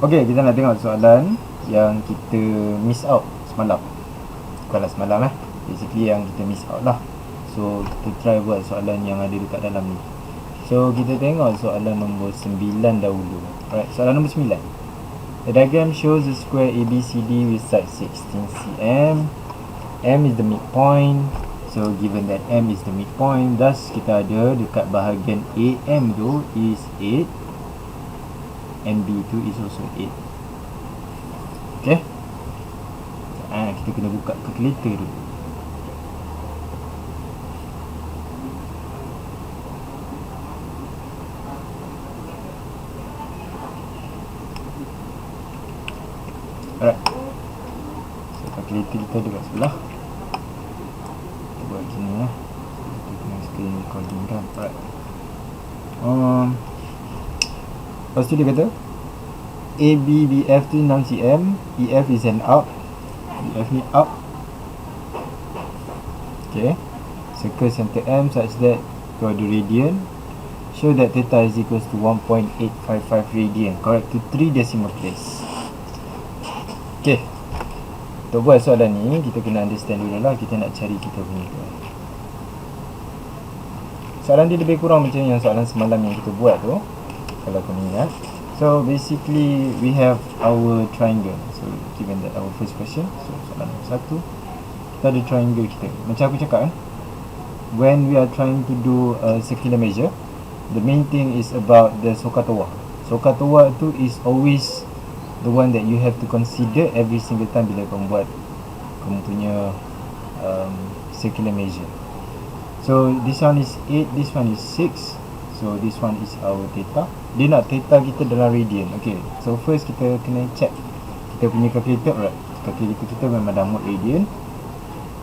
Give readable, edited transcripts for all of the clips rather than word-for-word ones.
Okay, kita nak tengok soalan yang kita miss out semalam. Bukanlah semalam basically yang kita miss out lah. So kita try buat soalan yang ada dekat dalam ni. So kita tengok soalan nombor 9 dahulu. Alright, soalan nombor 9. The diagram shows a square ABCD with side 16 cm. M is the midpoint. So given that M is the midpoint, thus kita ada dekat bahagian AM tu is 8 and B tu is also 8. Okay, kita kena buka calculator dulu. Alright, so calculator kita ada kat sebelah. Kita buat macam ni kita kena screen recording kan. Alright, lepas tu dia kata ABBF tu 6 cm, EF is an arc, EF ni arc. Okay, circle center M such that tu ada radian. Show that theta is equals to 1.855 radian. Correct to 3 decimal place. Okay, untuk buat soalan ni kita kena understand dulu lah. Kita nak cari kita punya soalan dia lebih kurang macam yang soalan semalam yang kita buat tu, kalau kau ingat. So basically we have our triangle. So given that our first question, so soalan nombor 1, kita ada triangle kita. Macam aku cakap when we are trying to do a circular measure, the main thing is about the SOHCAHTOA. SOHCAHTOA tu is always the one that you have to consider every single time bila kamu buat kamu punya circular measure. So this one is 8, this one is 6. So this one is our theta. Dia nak theta kita dalam radian. Okay, so first kita kena check kita punya calculator. Alright, calculator kita memang dah mode radian.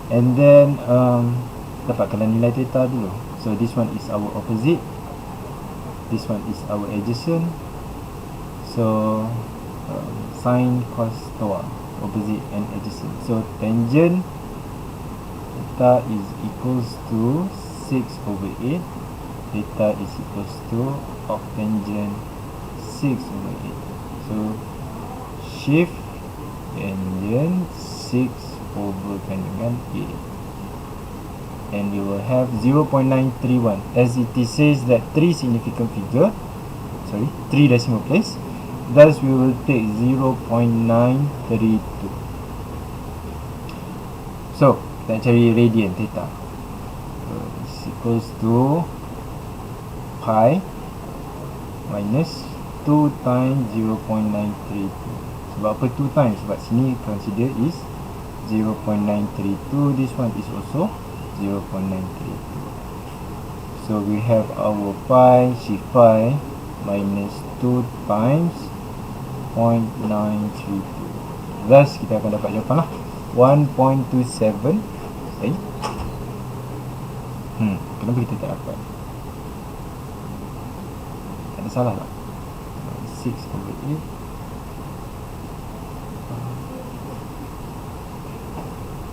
And then dapatkanlah nilai theta dulu. So this one is our opposite, this one is our adjacent. So sine, cos, toa, opposite and adjacent. So tangent theta is equals to 6 over 8. Theta is equals to arctangent 6 over 8. So shift tangent 6 over dengan 8. And you will have 0.931. As it says that 3 significant figure, 3 decimal place. Thus we will take 0.932. So kita nak cari radian theta. So is equals to pi minus 2 times 0.932. Sebab apa 2 times? Sebab sini consider is 0.932. This one is also 0.932. So we have our pi, shift pi minus 2 times 0.932. Thus kita akan dapat jawapan lah 1.27. Kenapa kita tak dapat? Ada salah tak? 6 over 8.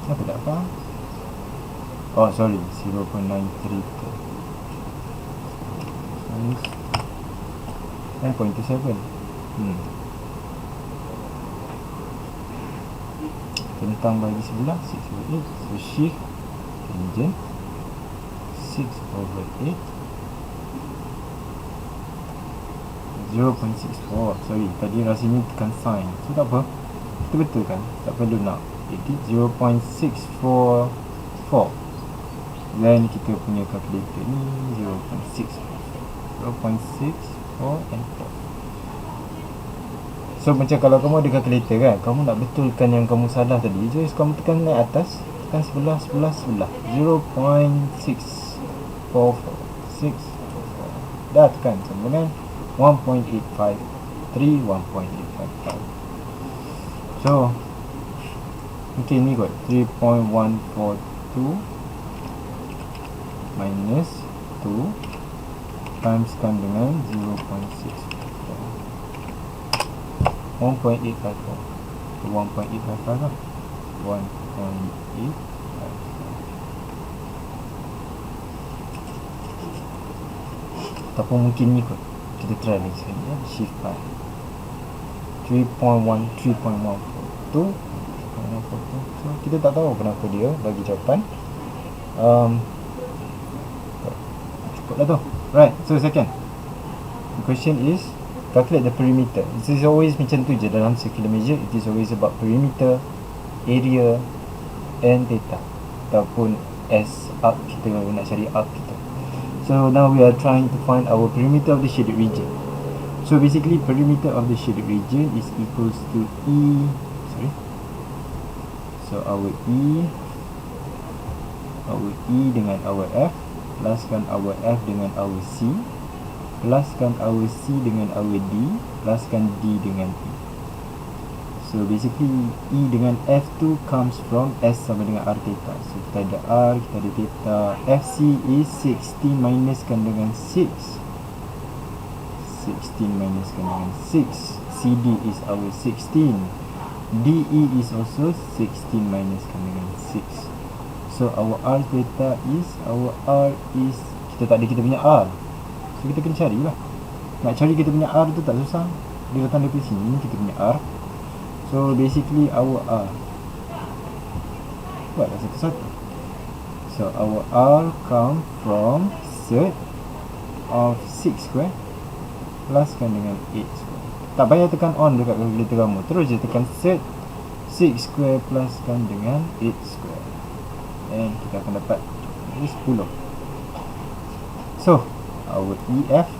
Kenapa tak dapat? Oh sorry, 0.932 minus 9.27. Tentang bagi sebelah 6 over 8. So shift tangent 6 over 8 0.64. Sorry, tadi rasanya tekan sign. So tak apa, kita betulkan, tak perlu nak edit. 0.644. Dan kita punya calculator ni 0.64 and 4. So macam kalau kamu ada calculator kan, kamu nak betulkan yang kamu salah tadi, just kamu tekan naik atas, tekan sebelah 0.644 dah tekan. Kemudian 1.853, 1.855. So okay, ni kot 3.142 minus 2 times kan dengan 0.6 1.854. So 1.855 lah. 1.855. Ataupun mungkin ni kot. Kita try lagi sekali ya. Shift pi. 3.1, 3.142. So kita tak tahu kenapa dia bagi jawapan. Cukup lah tu. Right, so second, the question is calculate the perimeter. It is always macam tu je dalam circular measure. It is always about perimeter, area and theta, ataupun as arc, kita nak cari arc kita. So now we are trying to find our perimeter of the shaded region. So basically perimeter of the shaded region is equals to so our E dengan our F pluskan our F dengan our C pluskan our C dengan our D pluskan D dengan E. So basically E dengan F tu comes from S sama dengan R theta. So kita ada R, kita ada theta. FC is 16 minuskan dengan 6. 16 minuskan dengan 6. CD is our 16. DE is also 16 minuskan dengan 6. So our R theta is, our R is, kita tak ada kita punya R. So kita kena carilah. Nak cari kita punya R tu tak susah. Dia datang dari sini, kita punya R. So basically our R, buatlah satu-satu. So our R come from set of 6 square pluskan dengan 8 square. Tak payah tekan on dekat kalkulator kamu, terus je tekan set 6 square pluskan dengan 8 square, and kita akan dapat 10. So our EF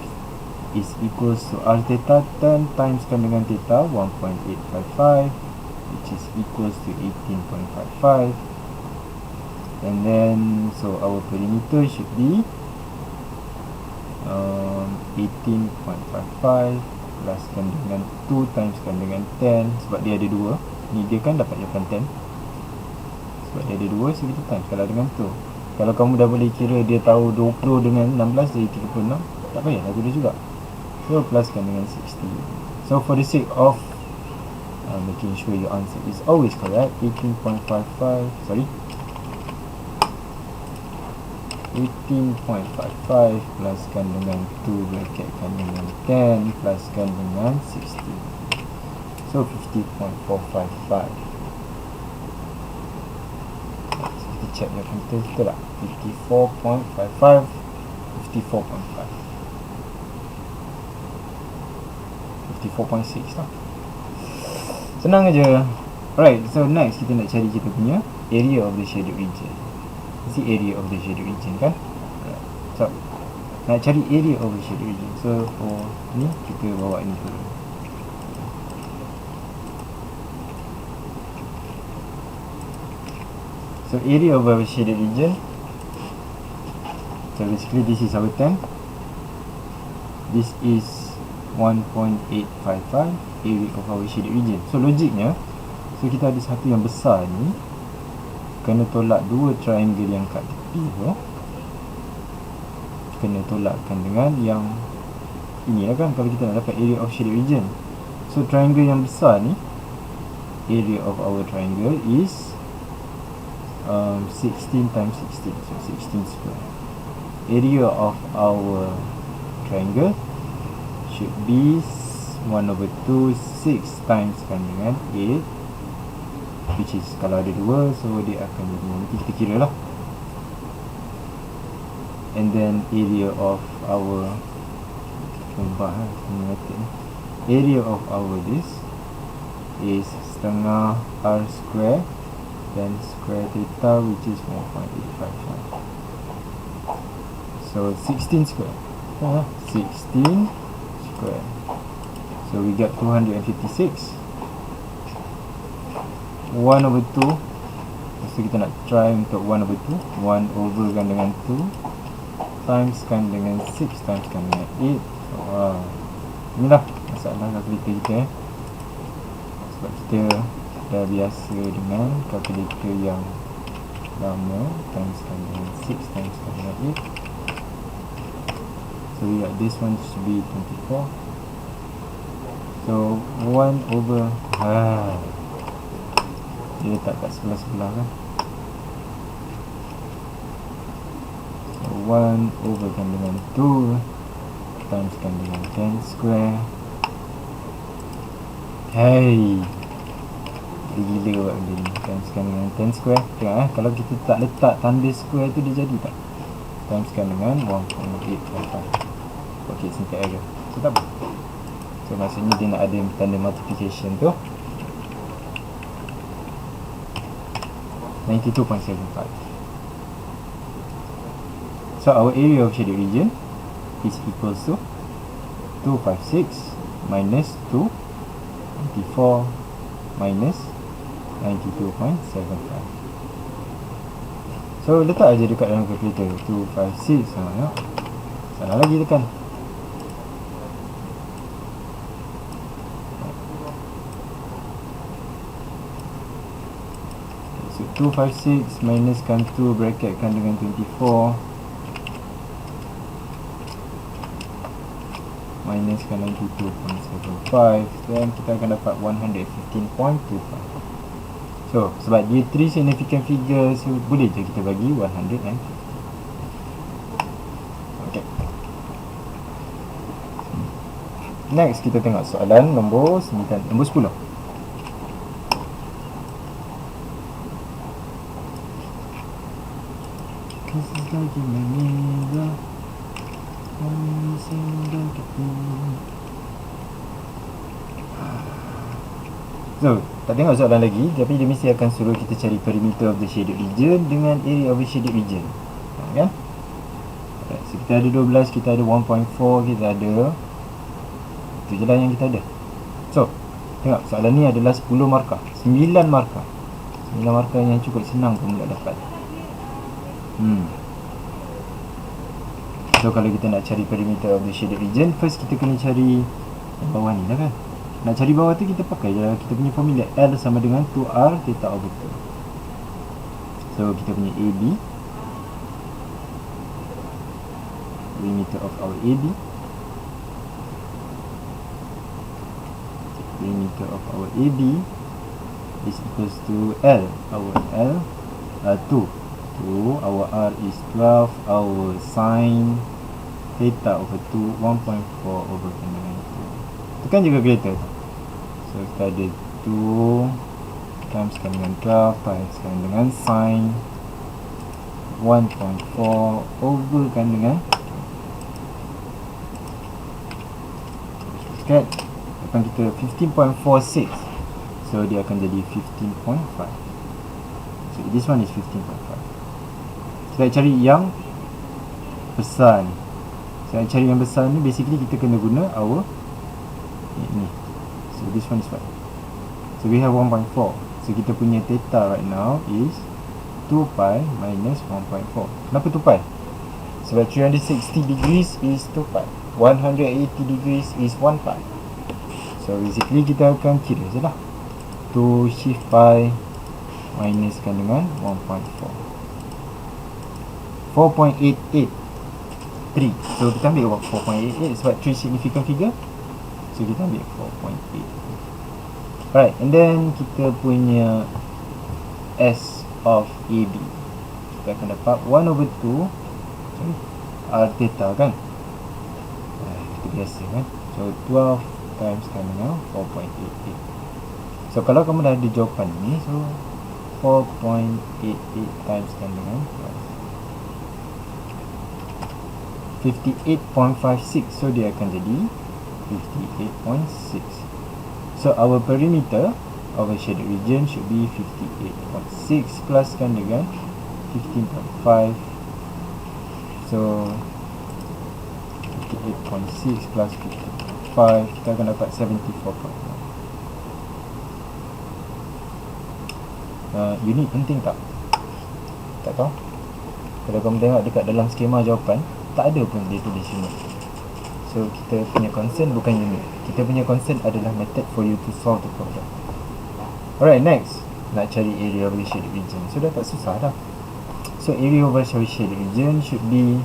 is equals to R theta 10 timeskan dengan theta 1.855, which is equals to 18.55. And then so our perimeter should be 18.55 pluskan dengan 2 timeskan dengan 10, sebab dia ada 2. Ni dia kan dapat jawapan 10 sebab dia ada 2, so kita times kalau dengan tu. Kalau kamu dah boleh kira dia tahu 20 dengan 16 jadi 36, tak payah lah guna juga. So pluskan dengan 60. So for the sake of making sure your answer is always correct, 18.55 pluskan dengan 2 bracketkan dengan 10 pluskan dengan 60. So 50.455. So kita check dia computer, betul tak? 54.55, 54.5, 54.6 lah. Senang aja. Right, so next kita nak cari kita punya area of the shaded region. This is area of the shaded region kan. Right. So nak cari area of the shaded region. So for ni kita bawa ni dulu. So area of our shaded region. So basically this is our 10. This is 1.855 area of our shaded region. So logiknya, so kita ada satu yang besar ni kena tolak dua triangle yang kat tepi tu, kena tolakkan dengan yang ini lah kan, kalau kita nak dapat area of shaded region. So triangle yang besar ni, area of our triangle is 16 times 16, so 16 square. Area of our triangle should be 1/2, 6 times kan dengan 8, which is kalau ada 2, so dia akan jadi, nanti kita kira lah. And then area of our area of our this is setengah R square then square theta, which is 1.855. So 16 square, 16 square. So we get 256. 1/2. Lepas tu kita nak try untuk 1/2. 1 over kan dengan 2 times kan dengan 6 times kan dengan 8. So, inilah masalah kalkulator kita sebab kita dah biasa dengan kalkulator yang lama. Times kan dengan 6 times kan dengan 8. So we got this one should be 24. So 1 over dia letak kat sebelah-sebelah kan. So 1 over kan dengan 2 times kan dengan 10 square Hai, gila buat benda ni. Timeskan dengan 10 square. Tengok kalau kita tak letak tanda square tu dia jadi tak? Timeskan dengan 1.845. Okay, singkat error. So tak apa. So maksudnya dia nak ada tanda multiplication tu 92.75. So our area of shaded region is equals to 256 minus 224 minus 92.75. So letak aja dekat dalam calculator 256 sama. Salah lagi tekan. So 256 minuskan 2 bracketkan dengan 24 minuskan 92.75, dan kita akan dapat 115.25. So sebab dia 3 significant figure, so boleh je kita bagi 150. Okay. Next kita tengok soalan nombor 9, nombor 10. Lagi mengira so, tak tengok soalan lagi, tapi dia mesti akan suruh kita cari perimeter of the shaded region dengan area of the shaded region. Kan? Alright, so kita ada 12, kita ada 1.4, kita ada, itu je lah yang kita ada. So, tengok soalan ni adalah 10 markah, 9 markah 9 markah yang cukup senang pun nak dapat. So kalau kita nak cari perimeter of the shaded region, first kita kena cari yang bawah ni lah kan. Nak cari bawah tu kita pakai je kita punya formula, L sama dengan 2R theta over 2. So kita punya AB, perimeter of our AB, perimeter of our AB is equals to L, our L 2, our R is 12, our sin theta over 2, 1.4 over 2. Tekan je calculator. So kita ada 2 times dengan 12 times dengan sin 1.4 over dengan kat depan kita 15.46, so dia akan jadi 15.5. So this one is 15.5. Saya cari yang besar ni. Saya cari yang besar ni, basically kita kena guna our ni. So this one is what? So we have 1.4. So kita punya theta right now is 2 pi minus 1.4. Kenapa 2 pi? Sebab 360 degrees is 2 pi, 180 degrees is 1 pi. So basically kita akan kira je lah, 2 shift pi minuskan dengan 1.4, 4.883. So kita ambil 4.88 sebab 3 significant figure, so kita ambil 4.8. Alright, and then kita punya S of AB, kita akan dapat 1 over 2 R theta kan, itu biasa kan. So 12 times dengan 4.88. So kalau kamu dah ada jawapan ni, so 4.88 times dengan 58.56, so dia akan jadi 58.6. So our perimeter of a shaded region should be 58.6 plus dengan 15.5. So 58.6 plus 15.5, kita akan dapat 74.9. Unit penting tak? Tak tahu. Kalau kamu tengok dekat dalam skema jawapan, tak ada pun dia tulis unit. So kita punya concern bukan unit, kita punya concern adalah method for you to solve the problem. Alright, next, nak cari area of the shaded region. So dah tak susah dah. So area of the shaded region should be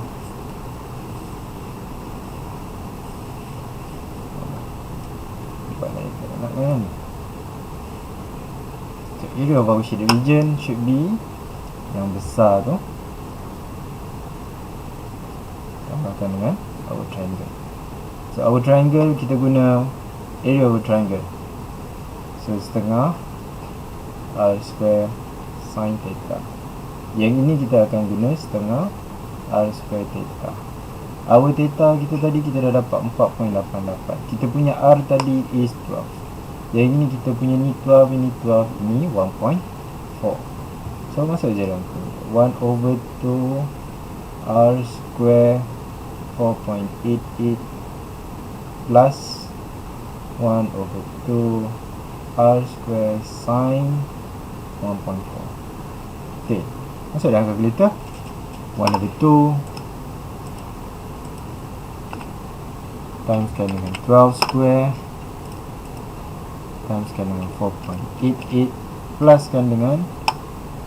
area of our shaded region should be yang besar tu, tambahkan dengan our triangle. So our triangle, kita guna area of a triangle. So setengah R square sin theta. Yang ini kita akan guna setengah R square theta. Our theta kita tadi kita dah dapat 4.88. Kita punya R tadi is 12. Yang ini kita punya ni 12, ini 12, ini 1.4. So masuk je dalam tu 1/2 R square 4.88 plus 1/2 R square sin 1.4. Okay, masuk dalam kalkulator. 1/2 timeskan dengan 12 square timeskan dengan 4.88 pluskan dengan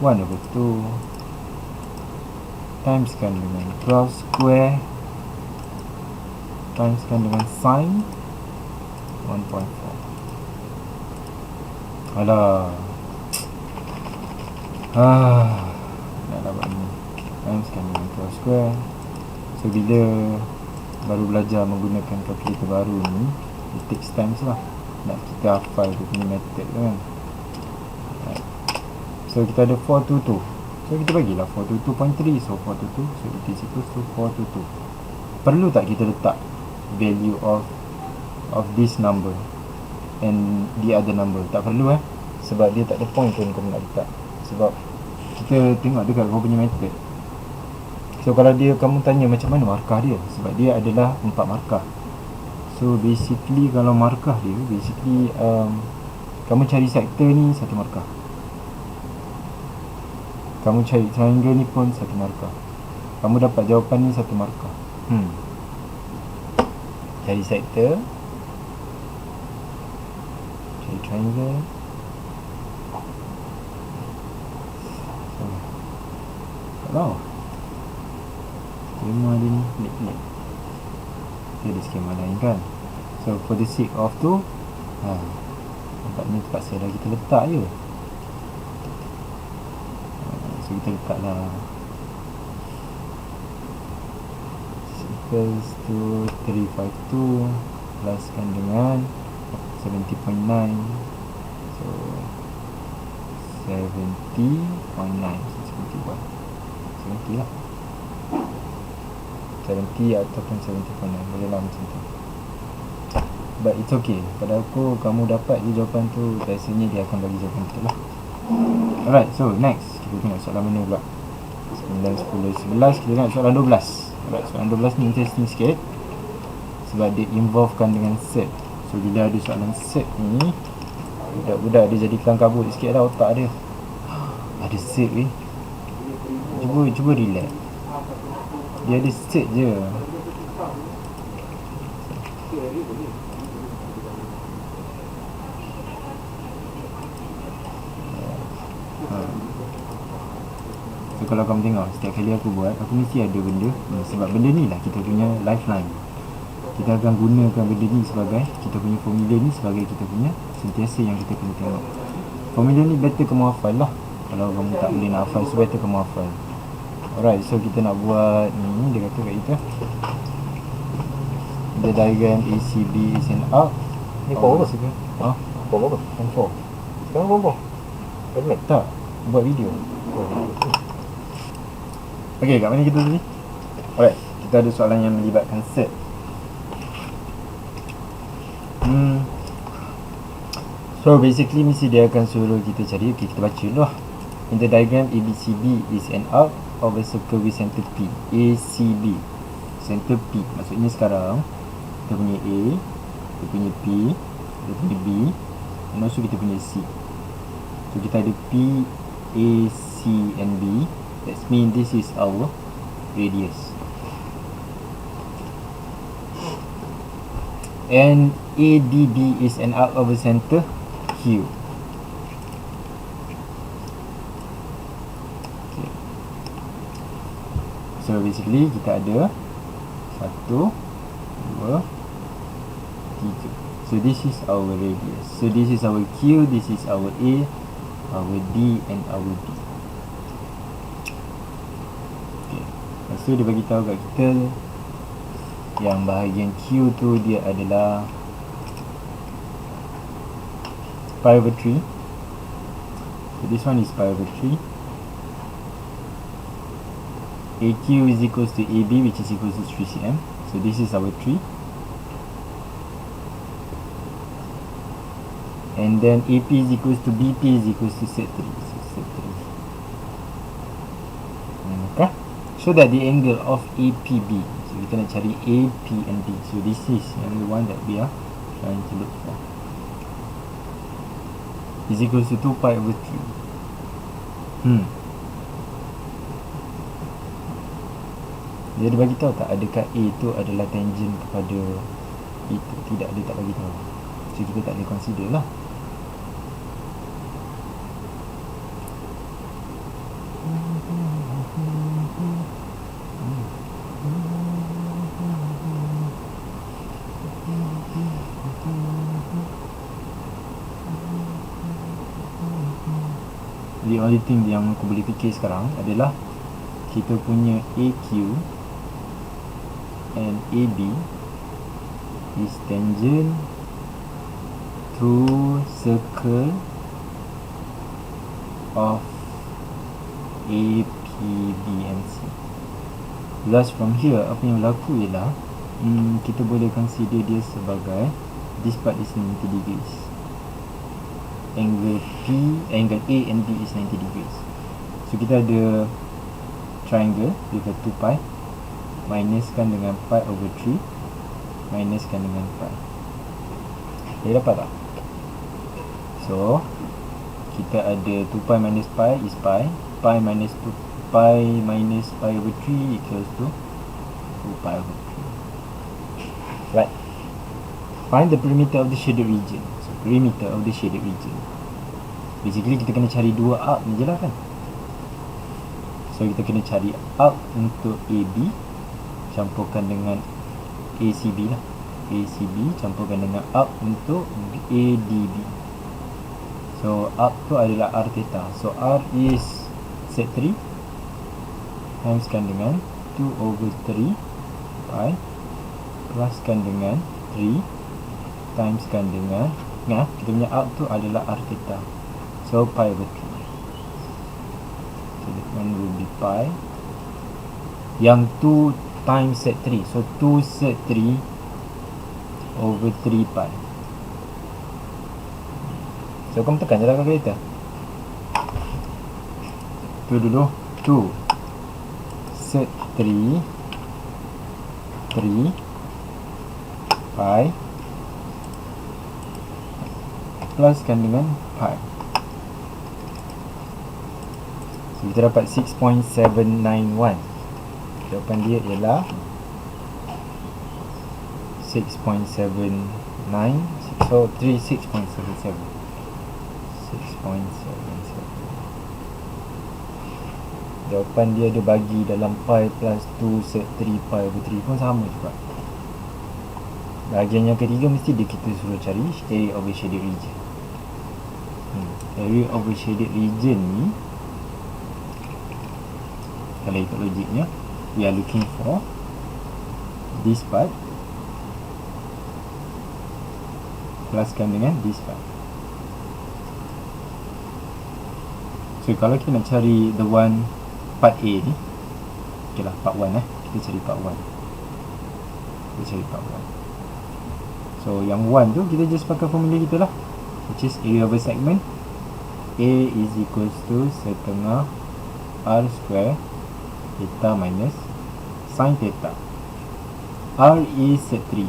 1/2 timeskan dengan 12 square timeskan dengan sin 1.4. Alah, nak dapat ni timeskan dengan 12 square. So bila baru belajar menggunakan kalkulator baru ni, it takes time lah nak kita hafal dia punya method tu kan. Right. So kita ada 422. So kita bagilah 422.3. So 422, so it is equals to 422. Perlu tak kita letak value of this number and the other number? Tak perlu sebab dia tak ada point pun kamu nak letak. Sebab kita tengok dekat kau punya method. So kalau dia kamu tanya macam mana markah dia, sebab dia adalah 4 markah. So basically kalau markah dia basically kamu cari sektor ni 1 markah, kamu cari triangle ni pun 1 markah, kamu dapat jawapan ni 1 markah. Cari sektor, cari triangle. Kalau skema dia ni pelik-pelik, dia ada skema lain kan. So for the sake of tu nampaknya terpaksa dah kita letak je. So kita letaklah equals to 352 pluskan dengan 70.9. So 70.9, so 70 lah, 70 ataupun 70.9, boleh lah macam tu. But it's okay, pada aku kamu dapat je jawapan tu, biasanya dia akan bagi jawapan betul lah. Alright, so next kita tengok soalan mana pula. 9, 10, 11, kita tengok soalan 12. Alright, soalan 12 ni interesting sikit sebab dia involvekan dengan set. So bila ada soalan set ni, budak-budak dia jadi kelang kabut sikit lah otak dia. Ada set weh, cuba relax, dia ada set je. So kalau kamu tengok, setiap kali aku buat, aku mesti ada benda ni, sebab benda ni lah kita punya lifeline. Kita akan gunakan benda ni sebagai kita punya formula ni, sebagai kita punya sentiasa yang kita kena tengok. Formula ni better kamu hafal lah. Kalau kamu tak boleh nak hafal, so better kamu hafal. Alright, so kita nak buat ni, dia kata kat kita the diagram ACB is an arc. Ni form apa? Form apa? Form 4. Sekarang form apa? Admit? Tak, buat video. Okay, kat mana kita tadi? Alright, kita ada soalan yang melibatkan set. So basically mesti dia akan suruh kita cari. Okay, kita baca dulu lah. In the diagram ABCB is an arc of a circle with center P. ACB, center P. Maksudnya sekarang kita punya A, kita punya P, kita punya B, dan also kita punya C. So kita ada P, A, C and B. That means this is our radius. And ADB is an arc of a center Q. Okay. So basically kita ada 1, 2, 3. So this is our radius. So this is our Q, this is our A, our D and our B. Okay. Lepas tu dia bagi tahu kat kita yang bahagian Q tu dia adalah pi over 3. So this one is pi over 3. AQ is equals to AB, which is equals to 3 cm. So this is our 3. And then AP is equals to BP is equals to Z3. So Z3. Okay. So that the angle of APB. So kita nak cari AP and B. So this is the one that we are trying to look for. Is equals to 2 pi over 3. Dia ada bagi tahu tak adakah A tu adalah tangent kepada itu? Tidak, dia tak bagi tahu. So kita tak boleh consider lah. The only thing yang aku boleh fikir sekarang adalah kita punya AQ and AB is tangent through circle of AP, B and C. Thus from here apa yang berlaku ialah kita boleh consider dia sebagai this part is 90 degrees. Angle A and B is 90 degrees. So kita ada triangle with a 2 pi, minuskan dengan pi over 3, minuskan dengan pi. Dia dapat tak? So kita ada 2 pi minus pi is pi, pi minus 2 pi minus pi over 3 equals to 2 pi over 3. Right. Find the perimeter of the shaded region. So perimeter of the shaded region. Basically kita kena cari dua arc ni je lah kan. So kita kena cari arc untuk AB campurkan dengan ACB lah. ACB campurkan dengan arc untuk ADB. So arc tu adalah R theta. So R is Z3 timeskan dengan 2 over 3 pi pluskan dengan 3 timeskan dengan kita punya arc tu adalah R theta. So pi over 3. So this one will be pi. Yang 2 times Z3. So 2 Z3 over 3 pi. So kamu tekan je lah kalkulator. Tu dulu 2 Z3 3 pi pluskan dengan pi. So kita dapat 6.791. Jawapan dia ialah 6.79. So 6.77. 6.77. Jawapan dia ada bagi dalam pi plus 2 Z3 pi over 3 pun sama juga. Bahagian yang ketiga mesti dia kita suruh cari area of a shaded region. Area of a shaded region ni, kalau ikut logiknya, we are looking for this part pluskan dengan this part. So kalau kita nak cari the one part A ni, okay lah, part 1 kita cari part 1. Kita cari part 1. So yang 1 tu kita just pakai formula kita lah, which is area of a segment. A is equals to setengah R square theta minus sin theta. R is 3.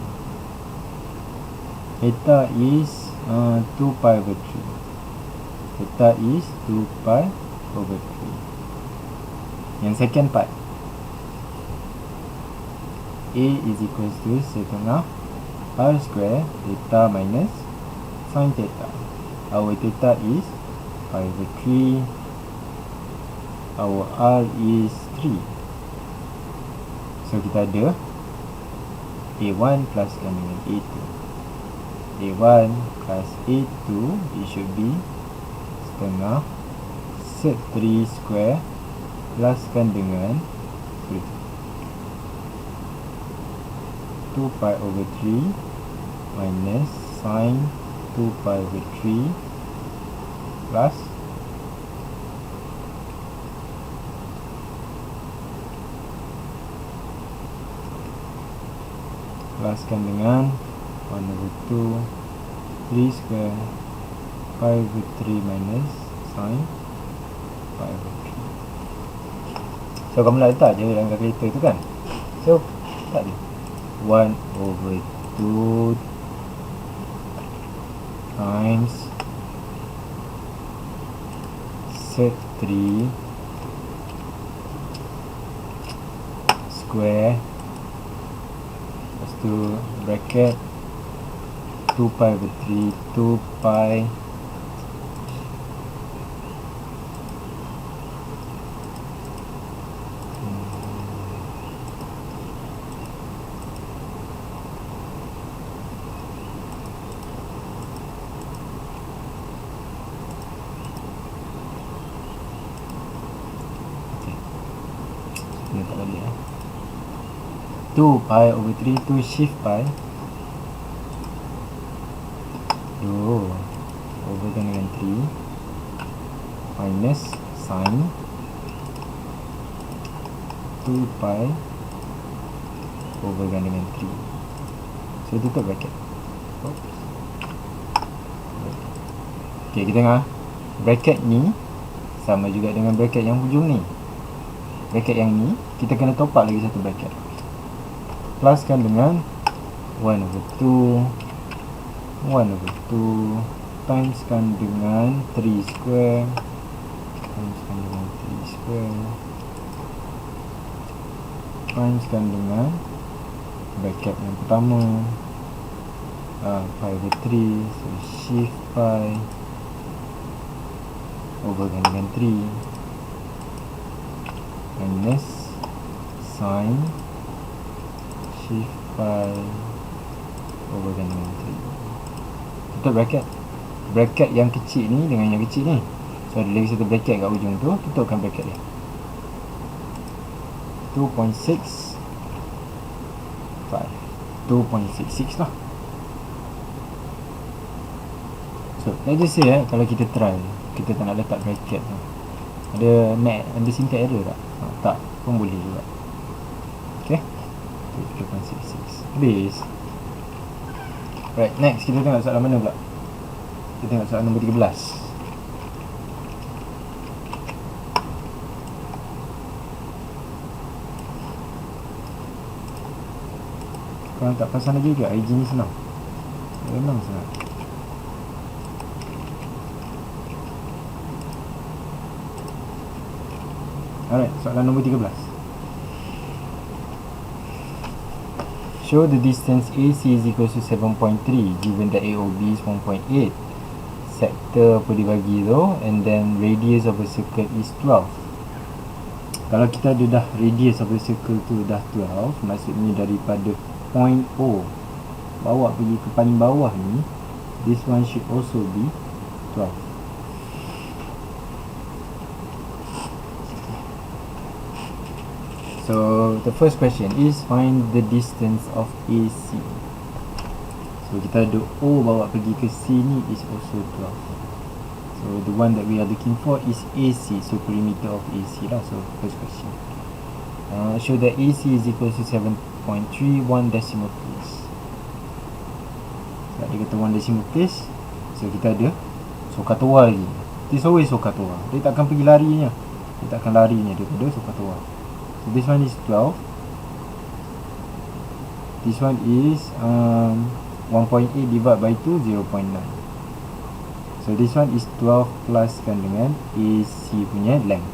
Theta is 2 pi over 3. Theta is 2 pi over 3. Yang second part, A is equals to setengah R square theta minus sin theta. Our theta is pi over 3. Our R is 3. So kita ada A1 pluskan dengan A2. A1 plus A2, it should be setengah Z3 square pluskan dengan 2 pi over 3 minus sin 2 pi over 3 plus pluskan dengan 1/2 3 square 5/3 minus sin 5/3. So kamu nak letak je dalam kalkulator tu kan. So tak dia 1/2 times sec 3 square, lepas tu bracket 2pi/3 2pi ni tak balik 2pi/3 tu shift pi 2 overkan dengan 3 minus sin 2pi overkan dengan 3. So tutup bracket. Oops. Okay, kita tengok bracket ni sama juga dengan bracket yang hujung ni. Bracket yang ni kita kena top up lagi satu bracket, pluskan dengan 1/2 timeskan dengan 3 square timeskan dengan 3 square timeskan dengan bracket yang pertama pi/3, so shift pi overkan dengan 3 minus sin shift pi overkan dengan 3. Tutup bracket. Bracket yang kecil ni dengan yang kecil ni, so ada lagi satu bracket kat ujung tu, tutupkan bracket dia 2.65 2.66 lah. So let's just say kalau kita try, kita tak nak letak bracket tu, ada syntax error tak? Tak pun boleh juga. Okay, 2.66 habis. Right, next kita tengok soalan mana pula? Kita tengok soalan nombor 13. Korang tak pasal lagi ke IG ni senang? Memang senang. Alright, soalan nombor 13. Show the distance AC is equal to 7.3 given that AOB is 1.8. Sector apa dibagi tu, and then radius of a circle is 12. Kalau kita ada dah radius of a circle tu dah 12, maksudnya daripada point O bawa pergi ke paling bawah ni, this one should also be 12. So the first question is find the distance of AC. So kita ada O bawa pergi ke C ni is also 12. So the one that we are looking for is AC, so perimeter of AC lah. So first question, show that AC is equal to 7.31 decimal place. So dia kata 1 decimal place, so kita ada SOHCAHTOA lagi. This always SOHCAHTOA, dia takkan pergi larinya, dia takkan larinya daripada SOHCAHTOA. So this one is 12. This one is 1.8 divided by 2, 0.9. So this one is 12 pluskan dengan AC punya length.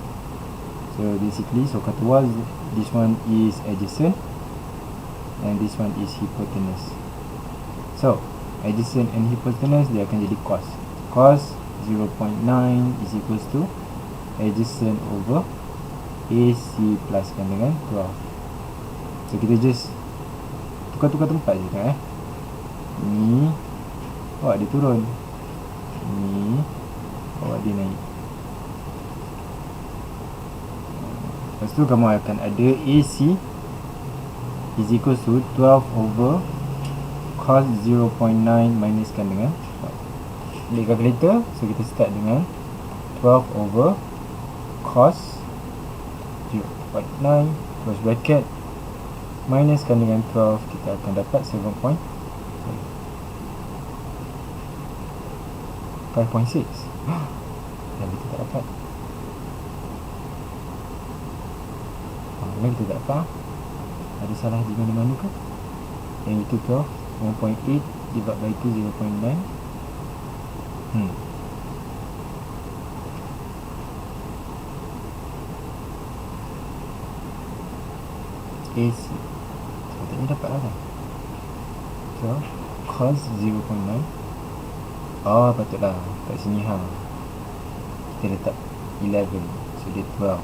So basically SOHCAHTOA, this one is adjacent and this one is hypotenuse. So adjacent and hypotenuse dia akan jadi cos. Cos 0.9 is equals to adjacent over AC pluskan dengan 12. So kita just tukar-tukar tempat je kan. Ni bawa dia turun, ni bawa dia naik. Lepas tu kamu akan ada AC is equals to 12 over cos 0.9 minuskan dengan balik calculator. So kita start dengan 12 over cos 0.9 close bracket minuskan dengan 12, kita akan dapat 5.6. Dan kita tak dapat. Kita tak dapat. Ada salah di mana-mana ke? Yang itu 12 1.8 divided by 2 0.9. AC. Sepatutnya dapat lah kan? So cos 0.9. Oh patutlah kat sini kita letak 11, so dia 12.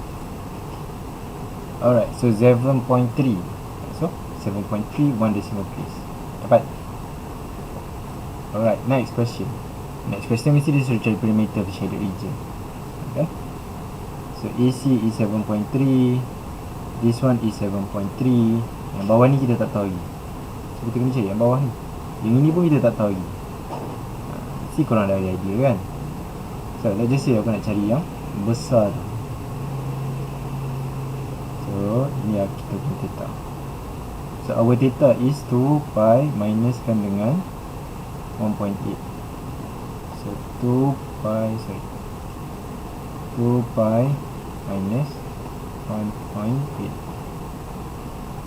Alright, so 7.3. So 7.3 1 decimal place. Dapat. Alright, next question. Next question mesti dia suruh cari perimeter of shaded region. Okay. So AC is 7.3. This one is 7.3. Yang bawah ni kita tak tahu lagi. So kita kena cari yang bawah ni. Yang ini pun kita tak tahu lagi. Mesti korang dah ada idea kan. So let's just say aku nak cari yang besar tu. So ini kita punya theta. So our theta is 2 pi minuskan dengan 1.8. So 2 pi minus 1.8.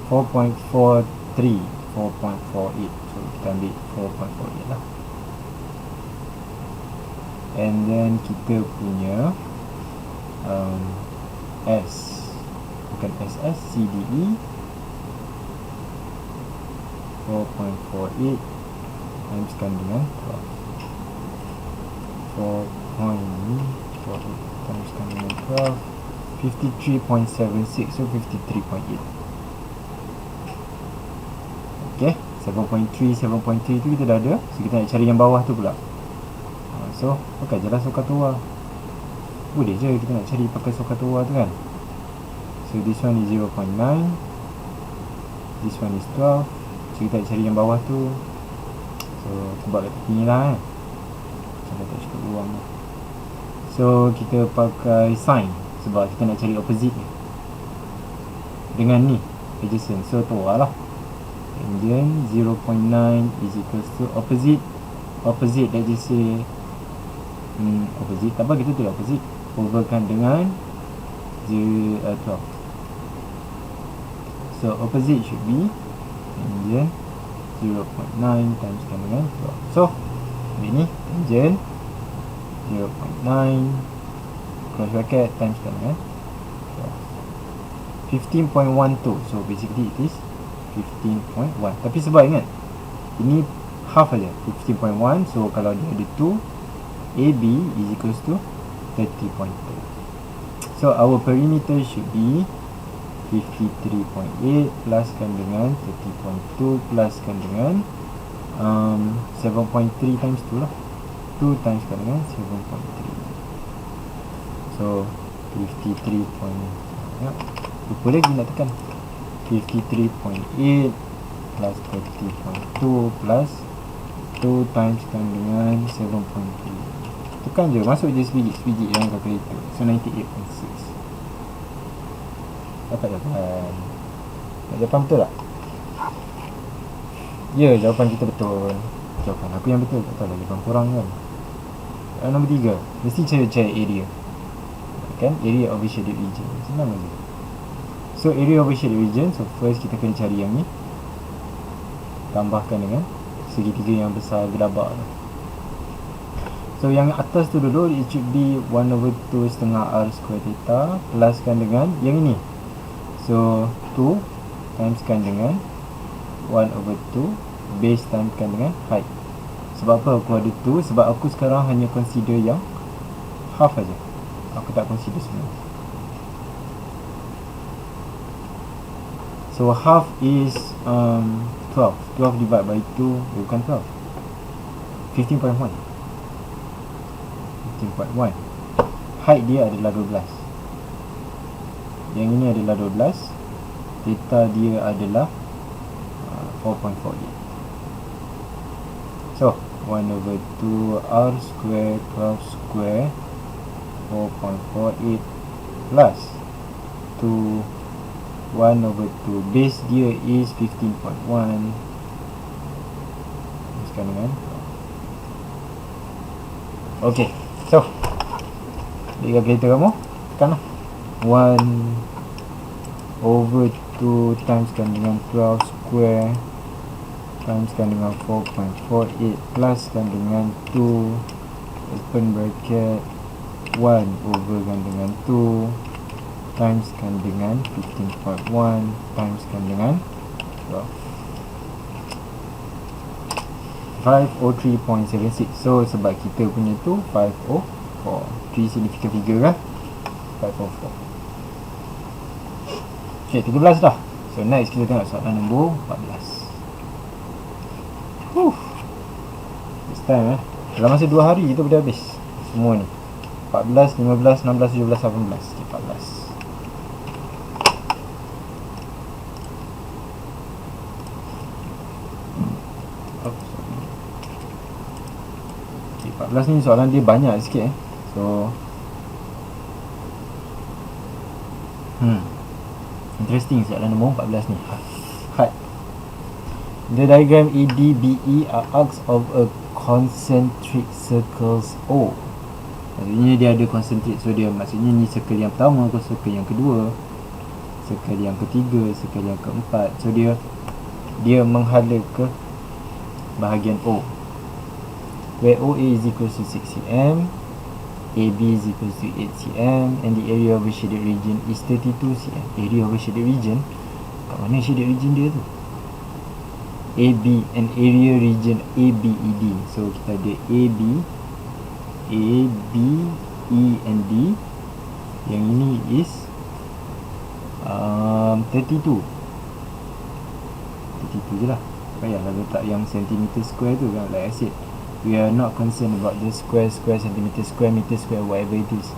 4.43. 4.48. So kita ambil 4.48 lah. And then kita punya S, bukan SS, CDE 4.48 timeskan dengan 12. 4.48 timeskan dengan 12, 53.76. So 53.8. Okay, 7.3 tu kita dah ada. So kita nak cari yang bawah tu pula. So pakai je lah SOHCAHTOA. Boleh je kita nak cari pakai SOHCAHTOA tu kan. So this one is 0.9, this one is 12. So kita nak cari yang bawah tu. So sebab kat tepi ni lah Saya tak cukup ruang. So kita pakai sign sebab kita nak cari opposite ni dengan ni adjacent. So TOA lah. And then 0.9 is equals to opposite. Let's just say opposite, tak apa, kita tulis opposite overkan dengan 12. So opposite should be tangent 0.9 times dengan 12. So ini tangent 0.9 close bracket times dengan 12. 15.12. So basically it is 15.1. Tapi sebab ingat ini half aja, 15.1. So kalau dia ada 2, AB is equals to 30.2. So our perimeter should be 53.8 pluskan dengan 30.2 pluskan dengan 7.3 times 2 lah. 2 times dengan 7.3. So 53. Lupa lagi nak tekan 53.8 plus 30.2 plus 2 times dengan 7.3. Tekan je, masuk je sebiji dalam kalkulator. So 98.6. Dapat jawapan. Jawapan betul tak? Ya, jawapan kita betul. Jawapan aku yang betul, tak tahu lah jawapan korang kan. Nombor 3, mesti cari area. Kan, area of a shaded region. Senang aja. So area of a shaded region, so first kita kena cari yang ni, tambahkan dengan segitiga yang besar gelabak tu. So yang atas tu dulu, it should be 1/2 setengah R square theta pluskan dengan yang ini. So 2 timeskan dengan 1/2 base timeskan dengan height. Sebab apa aku ada 2? Sebab aku sekarang hanya consider yang half aja. Aku tak consider semua. So half is 12. 12 divided by 2, bukan 12. 15.1. 15.1. Height dia adalah 12. Yang ini adalah 12. Theta dia adalah 4.48. So 1/2 R square 12 square 4.48 plus 2 1 over 2. Base dia is 15.1. Teruskan dengan okay. So di kalkulator kamu tekan lah 1 over 2 timeskan dengan 12 square timeskan dengan 4.48 pluskan dengan 2 open bracket 1 over kan dengan 2 timeskan dengan 15.1 timeskan dengan 503.76. So sebab kita punya tu 504, 3 significant figure kan, 504. Okay, 13 dah. So next kita tengok soalan nombor 14. This time dalam masa 2 hari kita boleh habis semua ni. 14, 15, 16, 17, 18. Okay, 14. Okay, 14 ni soalan dia banyak sikit So interesting soalan nombor 14 ni. Hard. The diagram ADBE are arcs of a concentric circles O. Maksudnya dia ada concentric. So dia maksudnya ni circle yang pertama ke circle yang kedua, circle yang ketiga, circle yang keempat. So dia menghala ke bahagian O, where OA is equal to 6 cm, AB is equal to 8 cm, and the area of a shaded region is 32 cm. Area of a shaded region, kat mana shaded region dia tu? AB, and area region ABED. So kita ada AB, A, B, E and D. Yang ini is 32 je lah. Payahlah letak yang centimeter square tu kan. Like I said, we are not concerned about the square, centimeter square, meter square, whatever it is.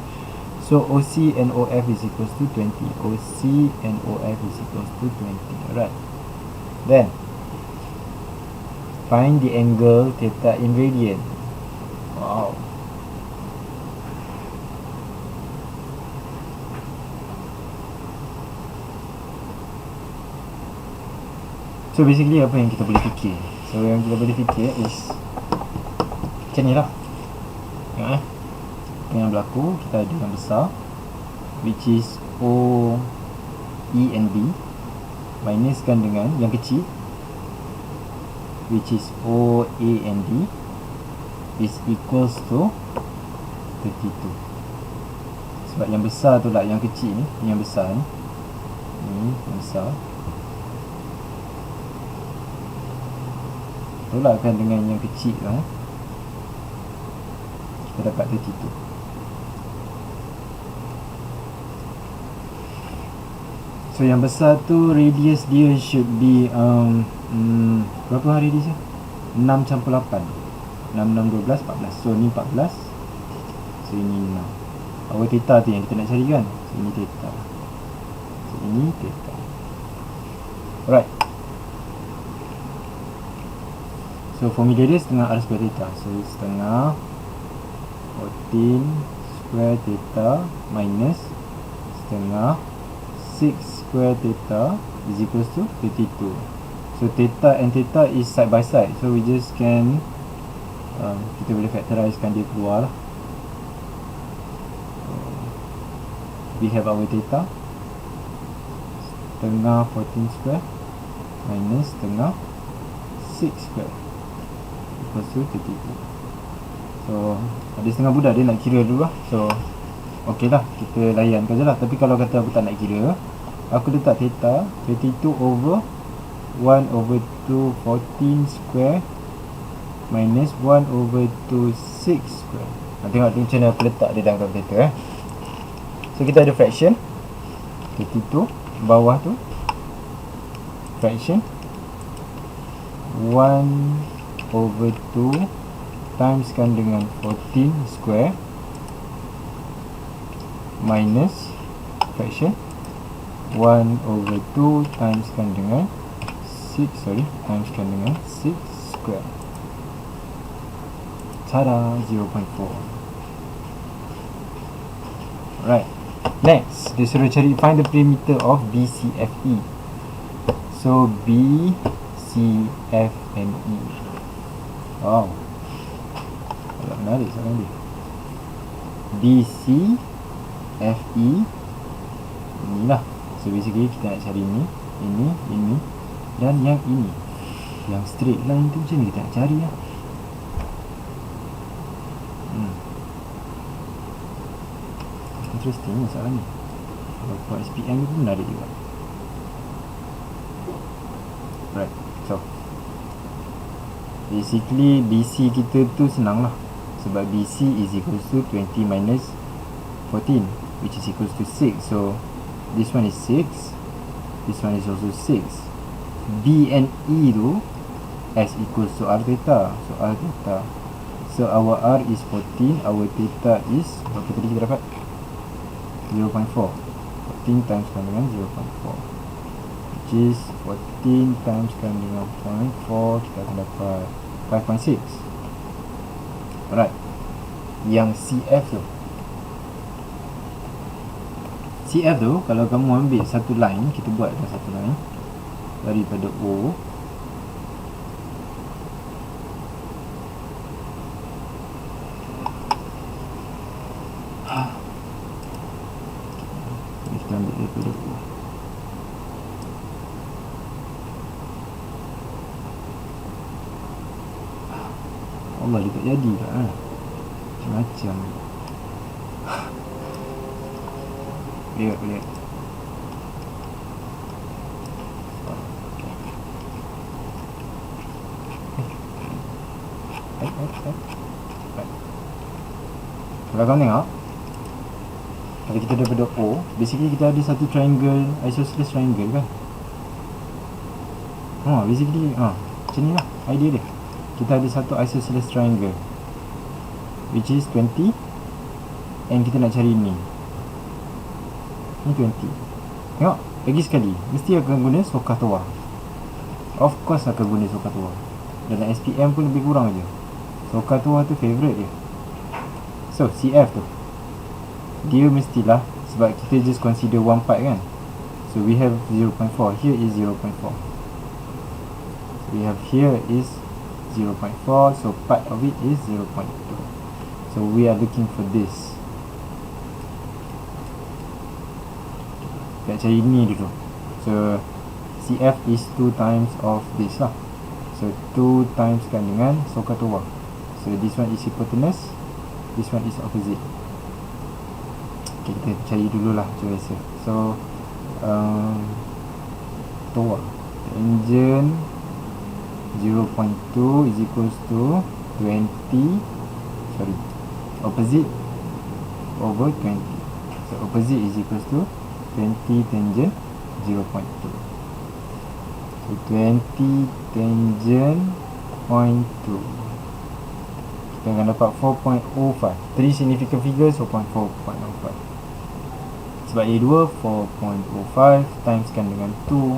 So OC and OF is equals to 20. OC and OF is equals to 20. Alright. Then find the angle theta in radian. Wow. So basically apa yang kita boleh fikir? So yang kita boleh fikir is macam ni lah. Tengok apa yang berlaku. Kita ada yang besar, which is O, E and B, minuskan dengan yang kecil, which is O, A and D, is equals to 32. Sebab yang besar tu lah yang kecil ni, yang besar ni, yang besar tolakkan dengan yang kecil tu, kita dapat 32. So yang besar tu radius dia should be berapa radius dia? 6 campur 8, 6, 6, 12, 14. So ni 14, so ini 6. Our theta tu yang kita nak cari kan. So ini theta, so ini theta. Alright. So formula dia setengah R square theta. So setengah 14 square theta minus setengah 6 square theta is equals to 32. So theta and theta is side by side. So we just can kita boleh factorizekan dia keluar lah. We have our theta, setengah 14 square minus setengah 6 square equals to 32. So ada setengah budak dia nak kira dulu lah. So ok lah, kita layankan je lah. Tapi kalau kata aku tak nak kira, aku letak theta 32 over 1 over 2 14 square minus 1 over 2 6 square. Tengok macam mana aku letak dia dalam kalkulator So kita ada fraction 32, bawah tu fraction 1 over 2 timeskan dengan 14 square minus fraction 1 over 2 timeskan dengan 6 timeskan dengan 6 square. Tada, 0.4. Right. Next, dia suruh cari find the perimeter of BCFE. So BCFNE. Wow. Agak menarik soalan dia. BCFE. Inilah. So basically kita nak cari ini dan yang ini. Yang straight line tu macam ni kita nak cari lah. Interesting ni soalan ni. Kalau buat SPM ni pun menarik juga. Right, so basically BC kita tu senang lah. Sebab BC is equals to 20 minus 14, which is equals to 6. So this one is 6, this one is also 6. B and E tu S equals to R theta. So R theta. So our R is 14, our theta is berapa tadi kita dapat? 0.4. 14 times dengan 0.4, which is 14 times dengan 0.4, kita akan dapat 5.6. Alright. Yang CF tu kalau kamu ambil satu line, kita buat satu line daripada O kita ambil daripada O. Allah, dia tak jadi tak kan? Macam-macam. Lihat. Kalau kau tengok, kalau kita daripada O, basically kita ada satu triangle, isosceles triangle kan. Basically macam ni lah idea dia. Kita ada satu isosceles triangle which is 20, and kita nak cari ni 20. Tengok, lagi sekali mesti akan guna SOHCAHTOA. Of course akan guna SOHCAHTOA. Dalam SPM pun lebih kurang je SOHCAHTOA tu favourite dia. So CF tu dia mestilah, sebab kita just consider one part kan. So we have 0.4, here is 0.4, we have here is 0.4, so part of it is 0.2. So we are looking for this. Kita cari ni dulu. So CF is 2 times of this lah. So 2 times kan dengan SOHCAHTOA. So this one is hypotenuse, this one is opposite. Okay, kita cari dululah macam biasa. So TOA, tangent 0.2 is equals to 20, opposite over 20. So opposite is equals to 20 tangent 0.2. So 20 tangent 0.2, kita akan dapat 4.05. 3 significant figures, 4.05. Sebab A2 4.05 times kan dengan 2,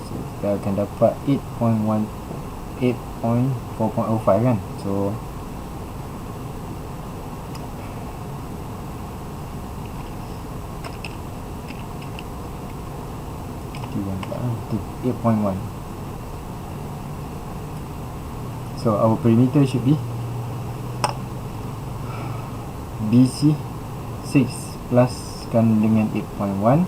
so kita akan dapat 4.05 kan. So tu 8.1. So our perimeter should be BC 6 plus kan dengan 8.1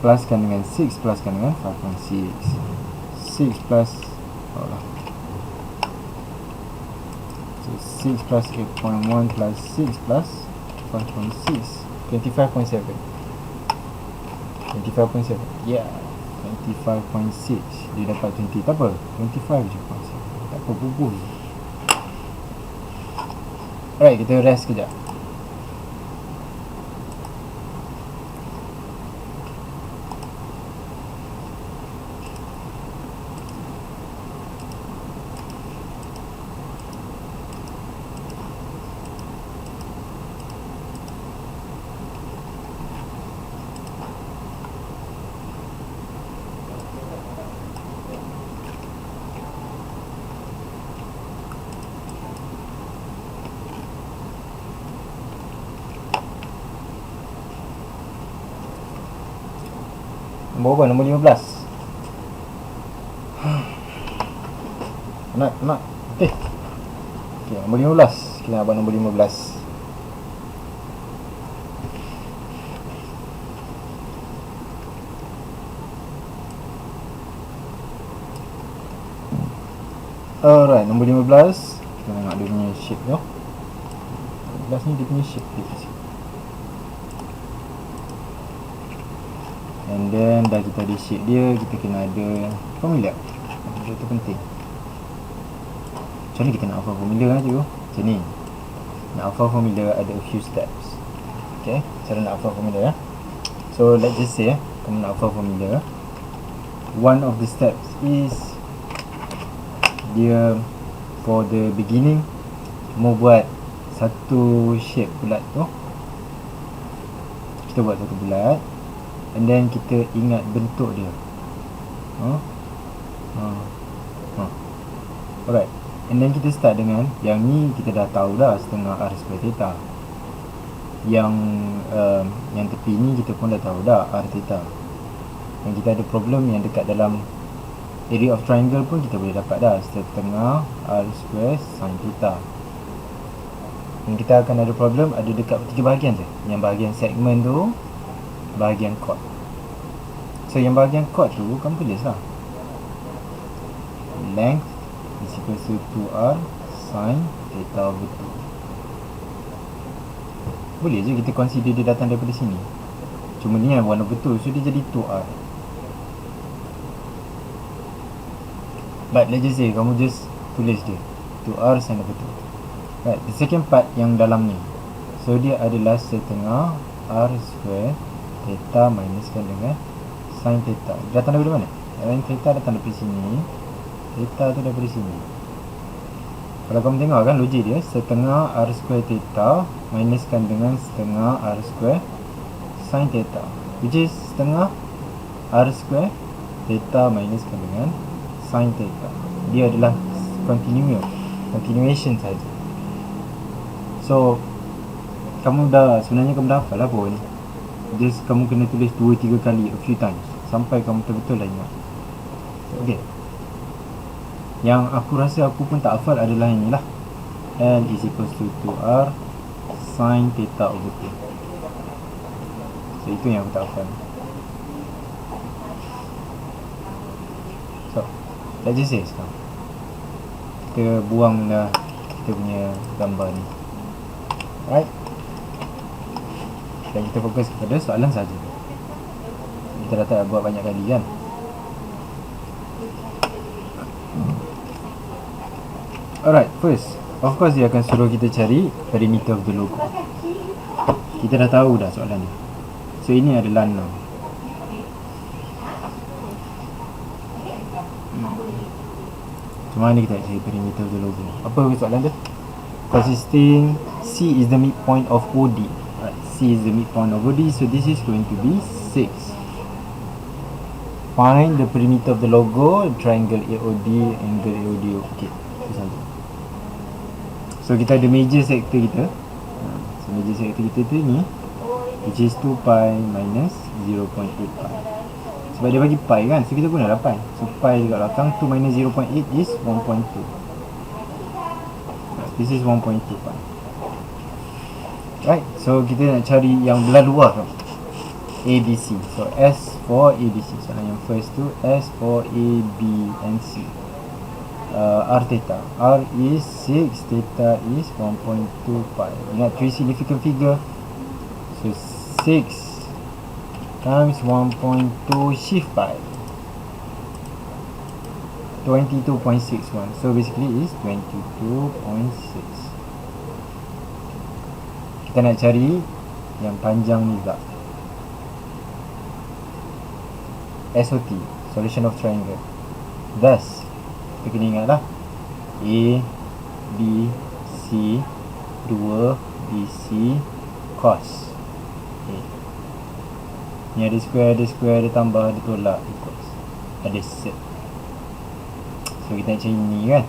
plus kan dengan 6 plus kan dengan 5.6. 6 plus so 6 plus 8.1 plus 6 plus 5.6, 25.7. 25.7, yeah, 25.6. Dia dapat 20, tak apa, 25 je, tak apa, bubuh. Alright, kita rest kejap. Nombor apa? Nombor 15. Nak. Okay, nombor 15. Kita nak buat nombor 15. Alright, nombor 15. Kita tengok dia punya shape tu. 15 ni dia punya shape dia kat sini. And then dah kita ada shape dia, kita kena ada formula. Formula tu penting. Macam ni kita nak hafal formula kan cikgu? Macam ni. Nak hafal formula ada a few steps. Okay, cara nak hafal formula ya. So let's just say kamu nak hafal formula. One of the steps is dia for the beginning mau buat satu shape bulat tu. Kita buat satu bulat, and then kita ingat bentuk dia. Alright, and then kita start dengan yang ni. Kita dah tahu dah, setengah R square theta. Yang tepi ni kita pun dah tahu dah, R theta. Dan kita ada problem yang dekat dalam area of triangle pun kita boleh dapat dah, setengah R square sin theta. Dan kita akan ada problem ada dekat tiga bahagian je. Yang bahagian segmen tu, bahagian chord. So yang bahagian chord tu kamu tulis lah, length is equal to 2R sin theta over 2. Boleh je kita consider dia datang daripada sini. Cuma ni yang warna betul, so dia jadi 2R. But let's just say kamu just tulis dia 2R sin over 2. Right, the second part yang dalam ni, so dia adalah setengah R square theta minuskan dengan sin theta. Dia datang daripada mana? Sin theta datang daripada sini, theta tu daripada sini. Kalau kamu tengok kan logik dia, setengah R square theta minuskan dengan setengah R square sin theta, which is setengah R square theta minuskan dengan sin theta. Dia adalah continuation saja. So sebenarnya kamu dah hafal lah pun. Just kamu kena tulis 2-3 kali, a few times, sampai kamu betul-betul lah ingat. Okay, yang aku rasa aku pun tak hafal adalah yang ni lah, L is equals to 2R sin theta over 2. So itu yang aku tak hafal. So let's just say sekarang kita buang lah kita punya gambar ni. Right, dan kita fokus kepada soalan saja. Kita dah tak buat banyak kali kan. Alright, first of course dia akan suruh kita cari perimeter of the logo. Kita dah tahu dah soalan ni. So ini adalah 6. Macam mana kita nak cari perimeter of the logo? Apa soalan tu? Consisting C is the midpoint of OD. Right, C is the midpoint of OD, so this is going to be 6. Find the perimeter of the logo, triangle AOD, angle AOD. Okay, itu saja. So kita ada major sector kita. So major sector kita tu ni, which is 2 pi minus 0.8 pi. Sebab dia bagi pi kan, so kita guna 8. So pi dekat belakang, 2 minus 0.8 is 1.2. This is 1.2 pi. Right, so kita nak cari yang belah luar tu, ABC. So S for ABC. So yang first tu S for A, B and C. R theta, R is 6, theta is 1.2 pi. Ingat 3 significant figure. So 6 times 1.2 shift pi, 22.61. So basically is 22.6. Kita nak cari yang panjang ni pula, SOT, solution of triangle. Thus kita kena ingat lah, A, B, C, 2, BC, cos. Okay, ni ada square, ada tambah, ada tolak, equals, ada set. So kita nak cari ni kan.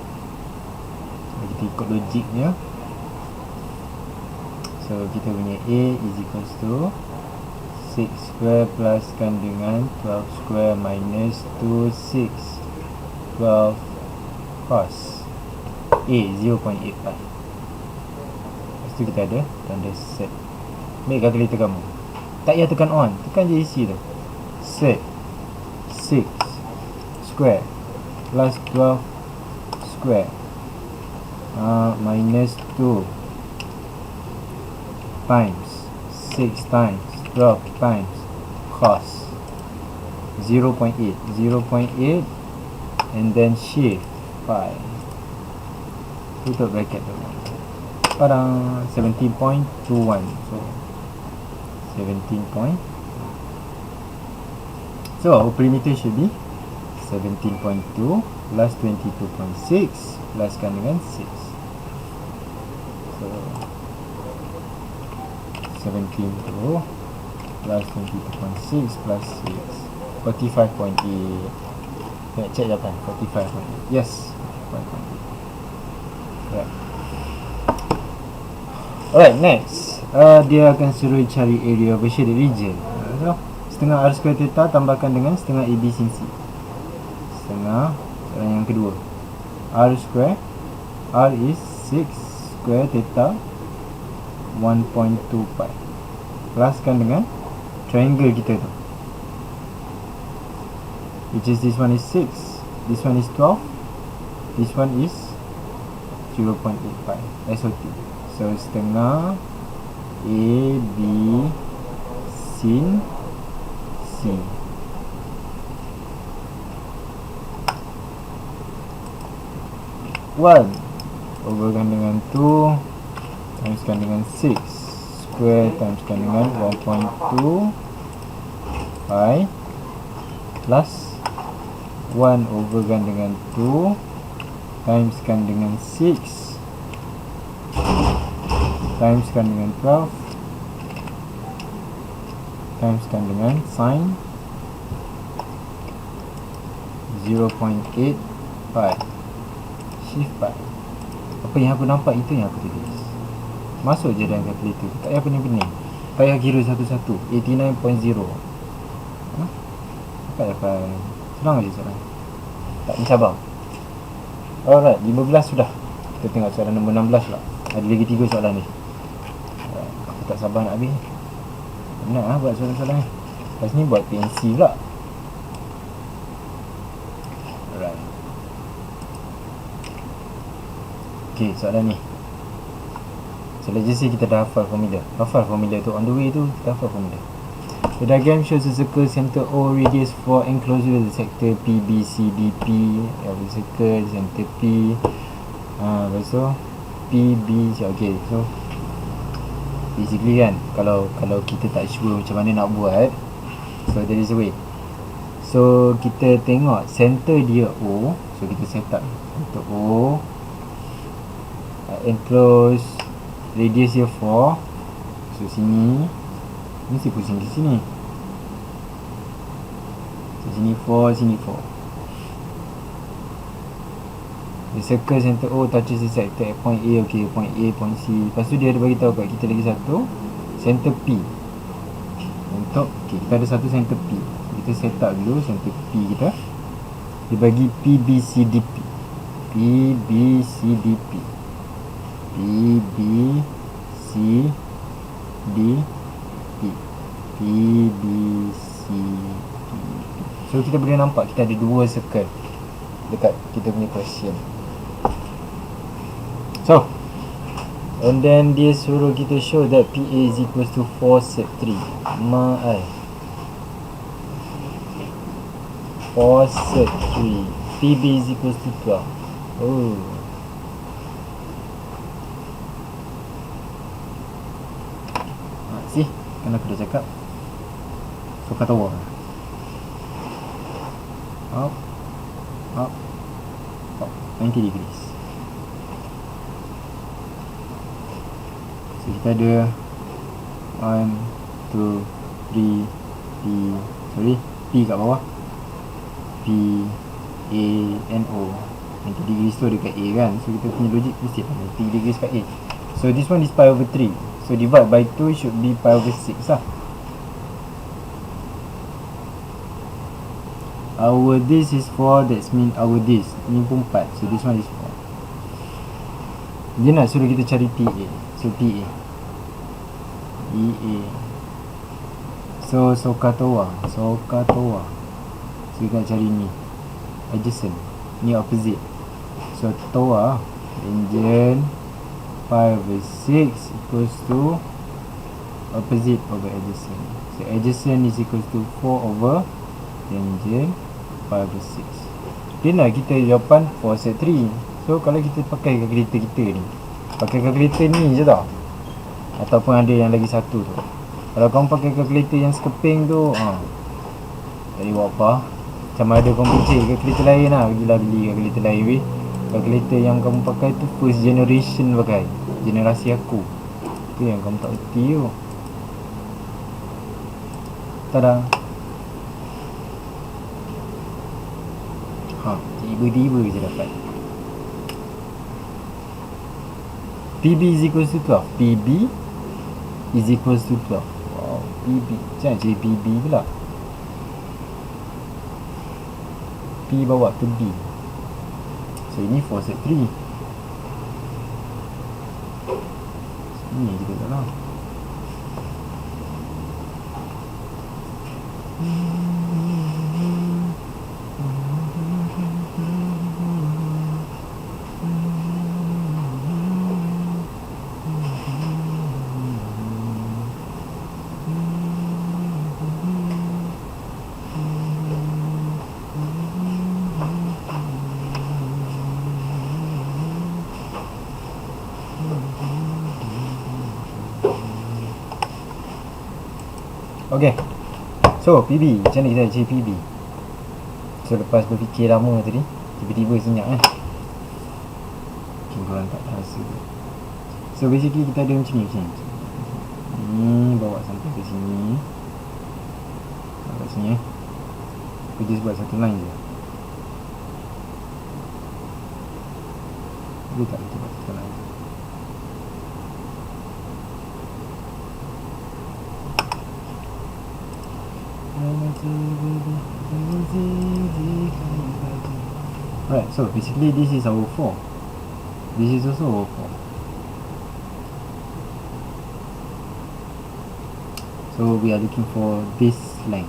So kita ikut logiknya. So kita punya A is equals to 6 6 square pluskan dengan 12 square minus 2 6 12 cos A 0.85. Lepas tu kita ada tanda set. Ambil calculator kamu, tak payah tekan on, tekan je isi tu. Set 6 square plus 12 square minus 2 times 6 times 12 times cos 0.8 and then shift 5, tutup bracket tu, parang 17.21. So 17 point, so our perimeter should be 17.2 plus 22.6 pluskan dengan 6. So 17.2 plus 22.6 plus 6, 45.8. Nak check jawapan 45.8. Yes, 45.8. Right. Alright, next dia akan suruh cari area of a shaded region. So, setengah R square theta tambahkan dengan setengah AB sin C. Setengah, soalan yang kedua, R square, R is 6 square theta 1.25, pluskan dengan triangle kita tu, which is this one is 6, this one is 12, this one is 0.85 SOT. So setengah AB sin C. One overkan dengan 2 timeskan dengan 6 square timeskan dengan 1.2 pi plus 1 overkan dengan 2 timeskan dengan 6 timeskan dengan 12 timeskan dengan sin 0.8 pi shift pi. Apa yang aku nampak itu yang aku tulis. Masuk je dalam calculator, tak payah pening-pening, tak payah kira satu-satu. 89.0 tak payah, senang aja sekarang, tak mencabar. Alright, 15 sudah. Kita tengok soalan nombor 16 pula. Ada lagi 3 soalan ni. Aku tak sabar nak habis. Penat lah buat soalan-soalan ni. Lepas ni buat PNC pula. Alright. Okay, soalan ni. So let's just say kita dah hafal formula. Hafal formula tu, on the way tu kita hafal formula. The diagram shows a circle center O, radius for enclosure with the sector P, B, C, D, P. The circle center P. Lepas tu P, B, C. Okay, so basically kan, kalau kita tak sure macam mana nak buat, so there is a way. So kita tengok center dia O, so kita set up untuk O, enclose, radius dia 4. So sini mesti pusing ke sini. So sini 4, sini 4. The circle center O touches the sector at point A. Okay, point A, point C. Lepas tu dia ada bagi tahu kat kita lagi satu center P. Untuk okay, kita ada satu center P. Kita set up dulu center P kita. Dia bagi PBCDP. PBCDP. PBCDP. PBCDP. So kita boleh nampak kita ada dua circle dekat kita punya question. So, and then dia suruh kita show that PA is equals to 4 sec 3. 4 sec 3. PB is equals to 12. Oh. See, kan aku dah cakap. So kata awak. Up, 90 degrees. So kita ada 1, 2, 3, P kat bawah, P, A, and O. 90 degrees tu dekat A kan. So kita punya logik mesti 90 degrees kat A. So this one is pi over 3. So divide by 2 should be pi over 6 lah. Our this is 4, that's mean our this. Ni pun 4, so this one is 4. Dia nak suruh kita cari PA. So PA, EA. So Sokatoa. So kita cari ni adjacent, ni opposite. So Toa tangent 5/6 equals to opposite over adjacent. So adjacent is equals to 4 over tangent 5/6. Dia nak kita jawapan for set 3. So kalau kita pakai kalkulator kita ni, pakai kalkulator ni je tau, ataupun ada yang lagi satu tu. Kalau kamu pakai kalkulator yang sekeping tu, tak boleh buat apa. Macam ada kamu pecah kalkulator lain lah, pergilah beli kalkulator lain weh. Kalkulator yang kamu pakai tu first generation pakai, generasi aku. Tu yang kamu tak erti tu. Tada. Tiba-tiba je dapat. PB is equals to 12. PB is equals to 12. Wow, PB. Jangan jadi PB pula. P bawa to B. So ini for set 3. Ini kita tak tahu. Okay, so PB, macam mana kita cari PB? So lepas berfikir lama tadi, tiba-tiba senyap mungkin korang tak rasa. So basically kita ada macam ni. Ni bawa sampai ke sini, sampai sini. Aku just buat satu line je. Boleh tak kita buat satu line? Right, so basically this is our 4. This is also our 4. So we are looking for this length.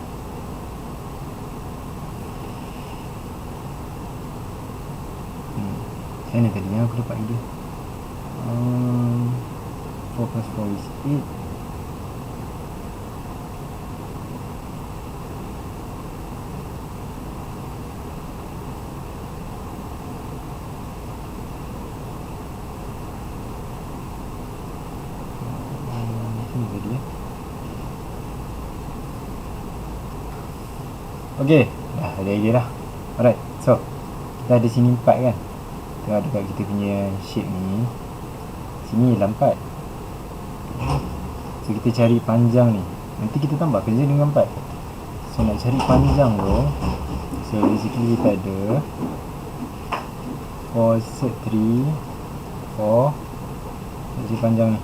Mana tadi yang aku dapat idea? 4 plus 4 is 8. Okay, dah ada idea lah. Alright, so kita ada sini 4 kan. Kita ada kat kita punya shape ni. Sini ialah 4. So kita cari panjang ni. Nanti kita tambah kerja dengan 4. So nak cari panjang tu, so basically kita ada for set 3 for cari panjang ni.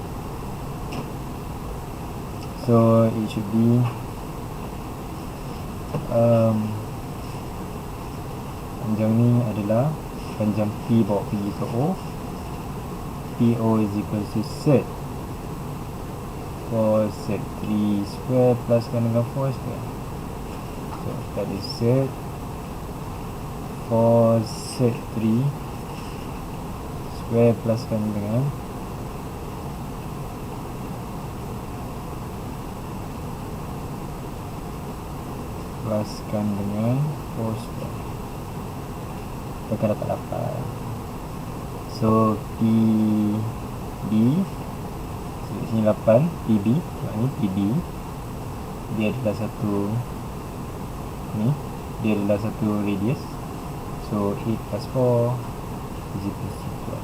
So it should be panjang ni adalah panjang P bawa pergi ke O. PO is equal to set for set 3 square pluskan dengan 4 square. So kita ada set for set 3 square pluskan dengan pluskan dengan 4 square. Kita akan dapat 8. So PB, so sini 8 PB, ni PB, dia adalah satu ni, dia adalah satu radius. So 8 plus 4 is equal to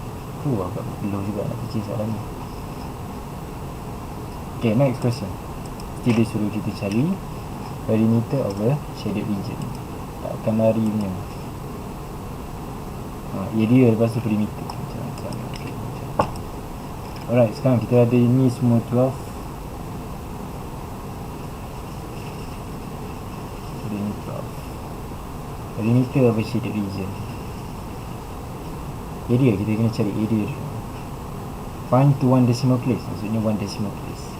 12. Agak below juga nak kecil soalan ni. Okay, next question. Dia suruh kita cari perimeter of the shaded region. Tak akan lari punya. Area lepas tu perimeter. Alright, sekarang kita ada ini semua 12. Ada ini 12. perimeter of a shaded region. Area, kita kena cari area dulu. Find to one decimal place, maksudnya one decimal place.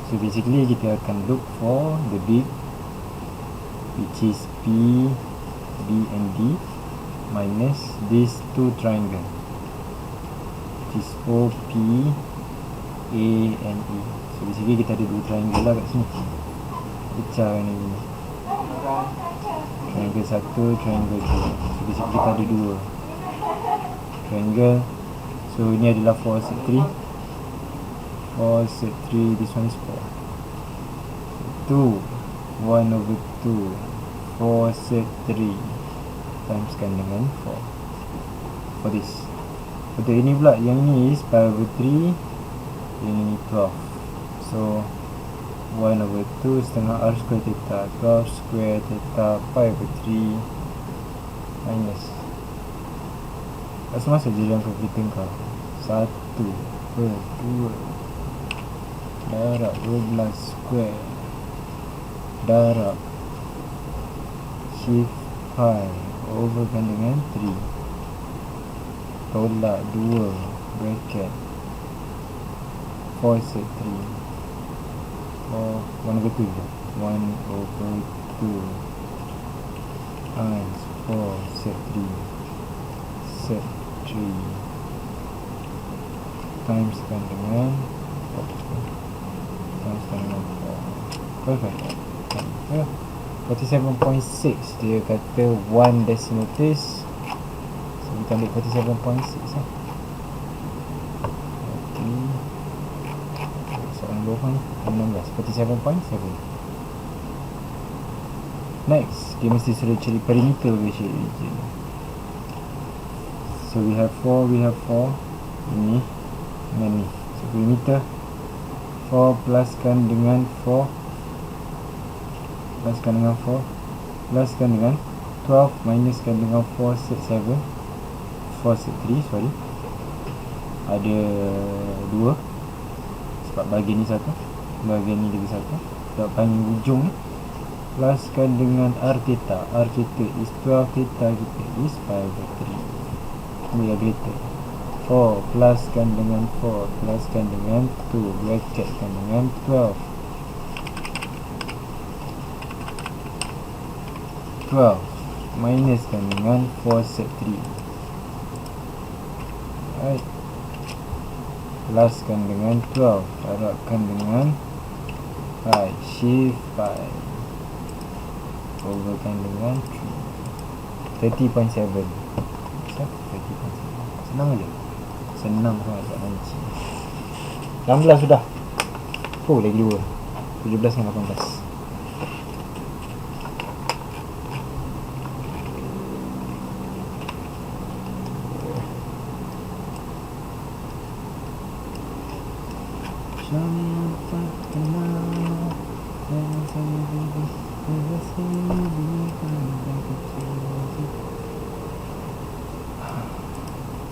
So basically kita akan look for the big, which is P, B and D, minus these two triangle, which is OP, A and E. So basically kita ada dua triangle lah kat sini. Pecah ni gini. Triangle 1, triangle 2. So basically kita ada dua triangle. So ini adalah 4 set 3. 4 set 3, this one is 4. 2, 1 over 2, 4 set 3 timeskan dengan 4 for this. Untuk ini pula, yang ini is 5 over 3, yang ini 12. So 1 over 2 setengah R square theta, 12 square theta 5 over 3 minus, rasa masuk je dalam kalkulator kau. 1 per 2 darab 12 square darab shift 5 overkan dengan 3 tolak 2 bracket 4 set 3 1 over 2 je, 1 over 2 times 4 set 3 set 3 timeskan dengan 4 perfect. 47.6 dia kata one decimal place, so kita ambil 47.6 lah. Okay, soalan bawah ni 16, 47.7. Next, dia mesti suruh cari perimeter shaded region. So we have 4 ini dengan ni. So perimeter 4 pluskan dengan 4 pluskan dengan 4 pluskan dengan 12 minuskan dengan 4 set 7 4 set 3, sorry, ada 2 sebab bahagian ni satu, bahagian ni lagi satu, sebab paling ujung ni pluskan dengan R theta. R kita is 12, theta kita is 5 over 3. Ni greater 4 pluskan dengan 4 pluskan dengan 2 bracketkan dengan 12 minuskan dengan 4 set 3, right, pluskan dengan 12 darabkan dengan 5 shift 5 overkan dengan 3 30.7. Senang aja, senang sangat tak nanti. 16 sudah. Oh, lagi 2, 17 dengan 18.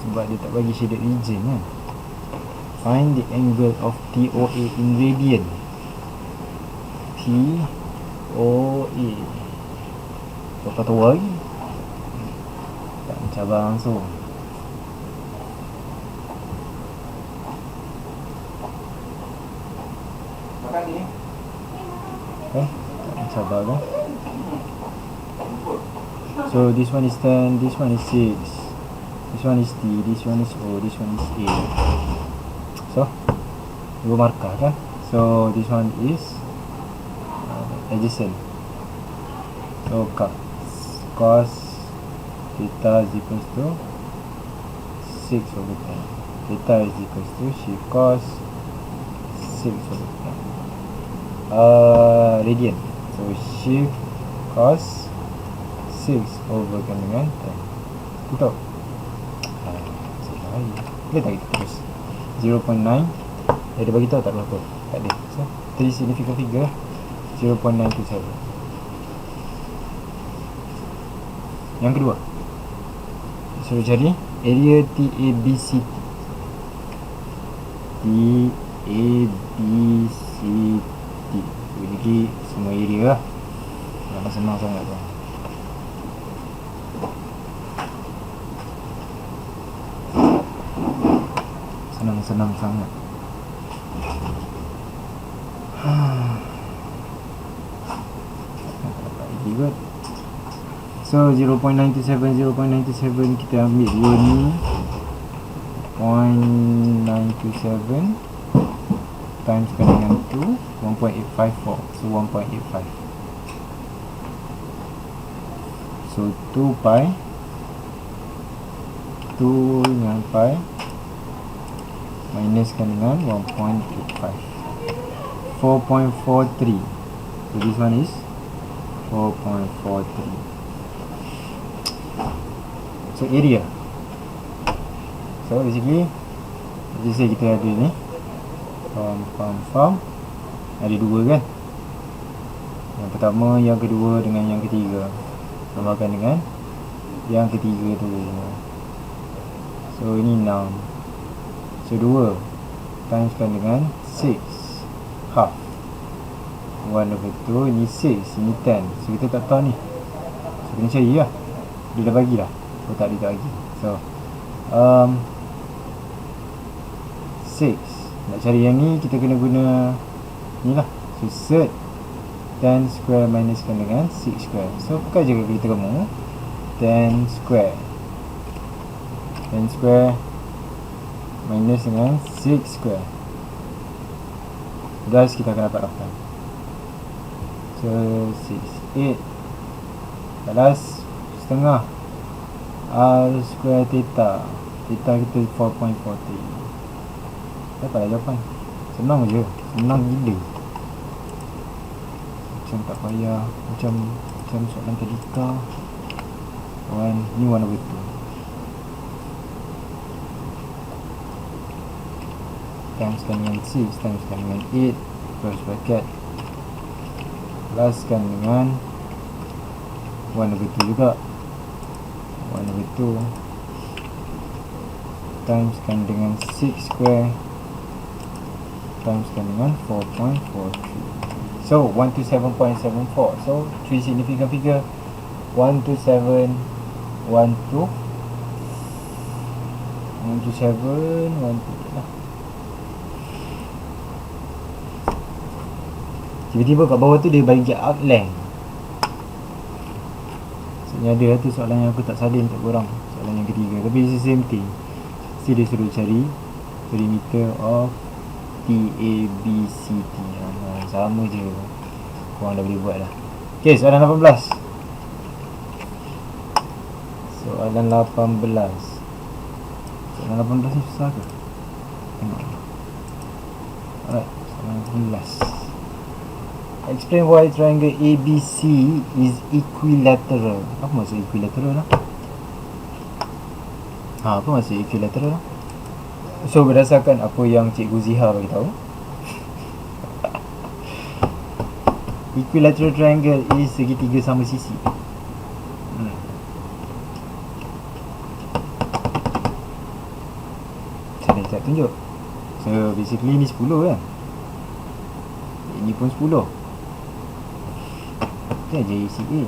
Sebab dia tak bagi shaded region kan. Find the angle of TOA in radian. TOA. Kau tahu lagi? Tak mencabar langsung. Makan ni. Tak mencabar kan? So this one is 10, this one is 6, this one is T, this one is O, this one is A. So dua markah kan. So this one is adjacent. So cos theta is equals to 6 over 10. Theta is equals to shift cos 6 over 10 radian. So shift cos 6 over kan dengan 10. Betul? Boleh tak kita terus 0.9. Dia bagi tahu tak berapa? Tak ada. So 3 significant figure 0.927. Yang kedua, suruh cari area TABCT. TABCT. Jadi semua area lah. Senang sangat tu. Senang sangat. Good. So 0.97 kita ambil dua ni 0.927 times dengan 2 1.854. So 1.85. So 2 pi 2 dengan pi minuskan dengan 1.85 4.43. So this one is 4.43. So area. So basically let's say kita ada ni farm ada dua kan, yang pertama, yang kedua dengan yang ketiga, tambahkan dengan yang ketiga tu. So ini 6. So 2 timeskan dengan 6 half 1/2. Ini 6, ini 10. So kita tak tahu ni, so kena cari lah. Dia dah bagi lah. Oh tak, dia tak bagi. So 6. Nak cari yang ni kita kena guna ni lah. So set 10 square minuskan dengan 6 square. So bukan je kita kamu 10 square minus dengan 6 square. Thus kita akan dapat 8. So 6 8 balas setengah R square theta. Theta kita 4.43. Dapatlah jawapan. Senang je. Senang gila. Macam tak payah. Macam soalan tadi kah. Ni 1/2. Timeskan dengan 6, timeskan dengan 8, close bracket, pluskan dengan 1/2 juga. 1/2 timeskan dengan 6 square timeskan dengan 4.43. So 127.74. So 3 significant figure 127 12 127 12 lah. Tiba-tiba kat bawah tu dia bagi outline. Sebenarnya ada tu soalan yang aku tak salin untuk korang, soalan yang ketiga, tapi it's the same thing. Mesti dia suruh cari perimeter of TABCT. Sama je, korang dah boleh buat lah. Ok, soalan 18. Soalan 18 ni susah ke? Tengok. Alright, soalan 18. Explain why triangle ABC is equilateral. Apa maksud equilateral lah? Apa maksud equilateral? So berdasarkan apa yang Cikgu Ziha bagi tahu, equilateral triangle is segitiga sama sisi. Saya tak tunjuk. So basically ni 10 kan, ini pun 10. Itu aja ACA.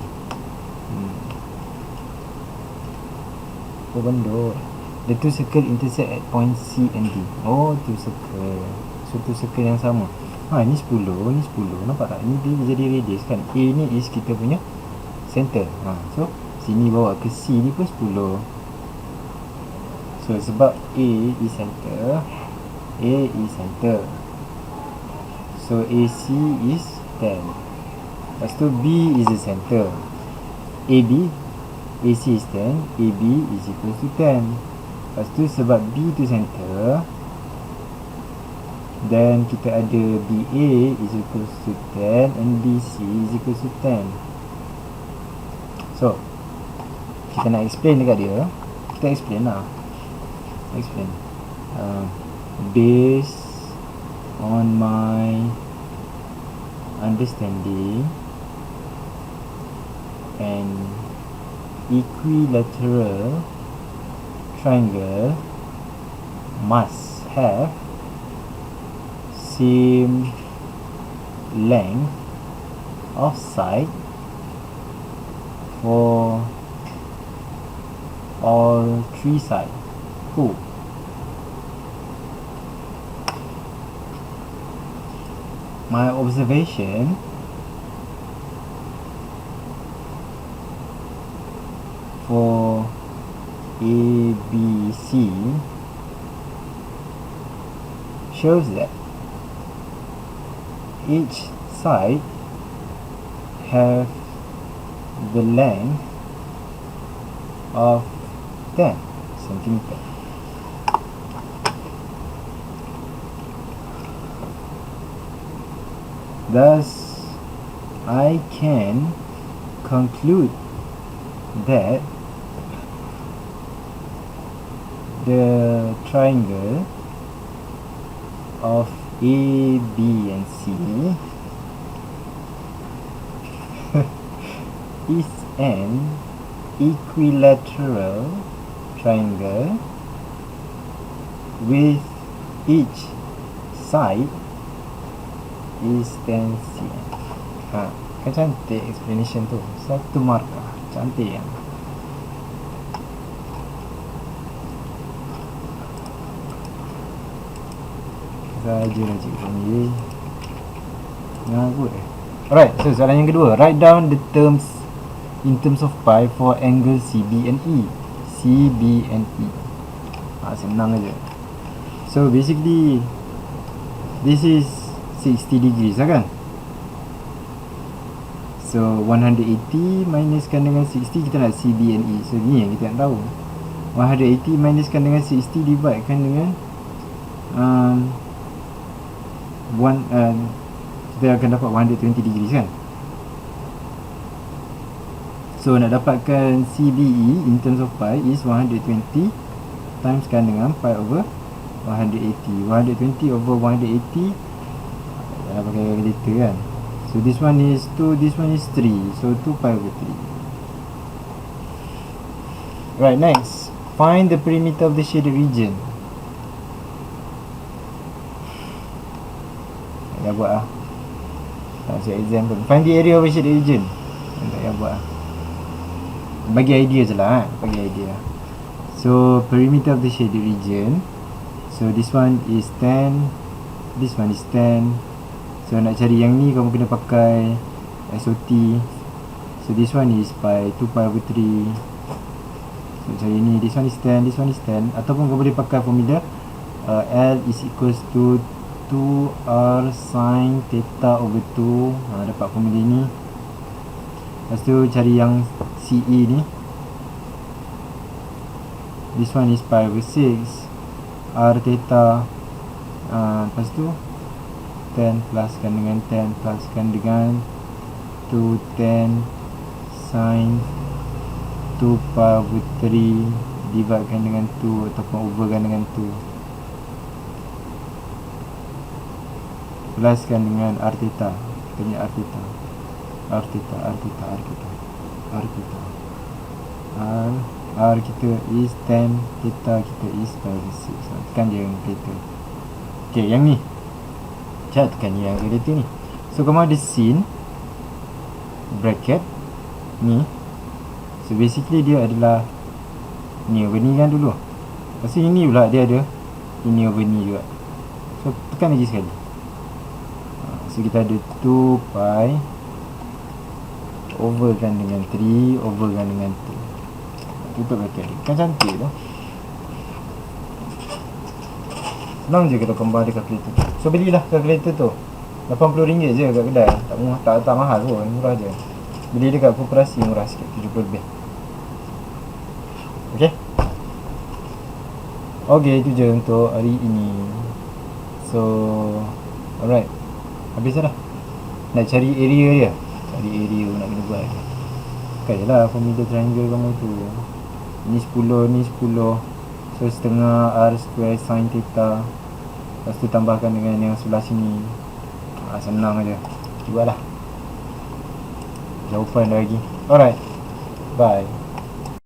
Apa benda? The two circle intersect at point C and D. Oh, two circle. So two circle yang sama. Ni 10, ni 10. Nampak tak? Ini dia jadi radius kan. A ni is kita punya center. So sini bawa ke C ni pun 10. So sebab A is center, A is center, so AC is 10. Lepas tu B is the center, AB, AC is 10, AB is equal to 10. Lepas tu sebab B tu center, then kita ada BA is equal to 10 and BC is equal to 10. So kita nak explain dekat dia, kita explain lah. Explain based on my understanding, an equilateral triangle must have same length of side for all three sides. Cool. my observation for ABC shows that each side have the length of 10 centimeter. Thus, I can conclude that the triangle of A, B and C is an equilateral triangle with each side is 10 cm. Kan cantik explanation tu. Satu markah. Cantik kan? Saja lah cikgu ni. Ngagut eh. Alright, so soalan yang kedua. Write down the terms in terms of pi for angle CB and E. CB and E. Senang aja. So basically this is 60 degrees lah kan. So 180 minuskan dengan 60, kita nak CB and E. So ni yang kita nak tahu. 180 minuskan dengan 60 dividedkan dengan kita akan dapat 120 degrees kan. So nak dapatkan CBE in terms of pi is 120 timeskan dengan pi over 180. 120 over 180 dah pakai calculator kan. So this one is 2, this one is 3. So 2 pi over 3. Right, next. Find the perimeter of the shaded region. Tak payah buat lah. Tak siap example. Find the area of a shaded region. Tak payah buat lah. Bagi idea je lah. Bagi idea. So perimeter of the shaded region. So this one is 10. This one is 10. So nak cari yang ni kamu kena pakai SOT. So this one is by 2 pi over 3. So cari ni. This one is 10. This one is 10. Ataupun kamu boleh pakai formula L is equals to 2R sin theta over 2. Dapat formula ni. Lepas tu cari yang CE ni. This one is pi over 6. R theta. Lepas tu 10 pluskan dengan 10 pluskan dengan 2 10 sin 2 pi over 3 dividekan dengan 2 ataupun overkan dengan 2 pluskan dengan R theta. Kita punya R theta. R theta, R theta, R theta, R theta. R kita is 10, theta kita is pi over 6. Tekan je yang calculator. Okay, yang ni Cak tekan yang calculator ni. So kamu ada sin bracket ni. So basically dia adalah ni over ni kan dulu. Lepas tu ini pula dia ada ini over ni juga. So tekan lagi sekali. So kita ada 2 pi overkan dengan 3 overkan dengan 2. Tutup bracket ni. Kan cantik tu. Senang je kita combine dengan calculator. So belilah calculator tu. RM80 je kat kedai. Tak mahal pun, murah je. Beli dekat koperasi murah sikit, 70 lebih. Okay. Okay, itu je untuk hari ini. So alright, habis dah. Nak cari area dia. Cari area nak kena buat. Kan je lah formula triangle kamu tu. Ni 10, ni 10. So setengah R square sin theta. Lepas tu tambahkan dengan yang sebelah sini. Senang aja. Buatlah. Jawapan dah lagi. Alright. Bye.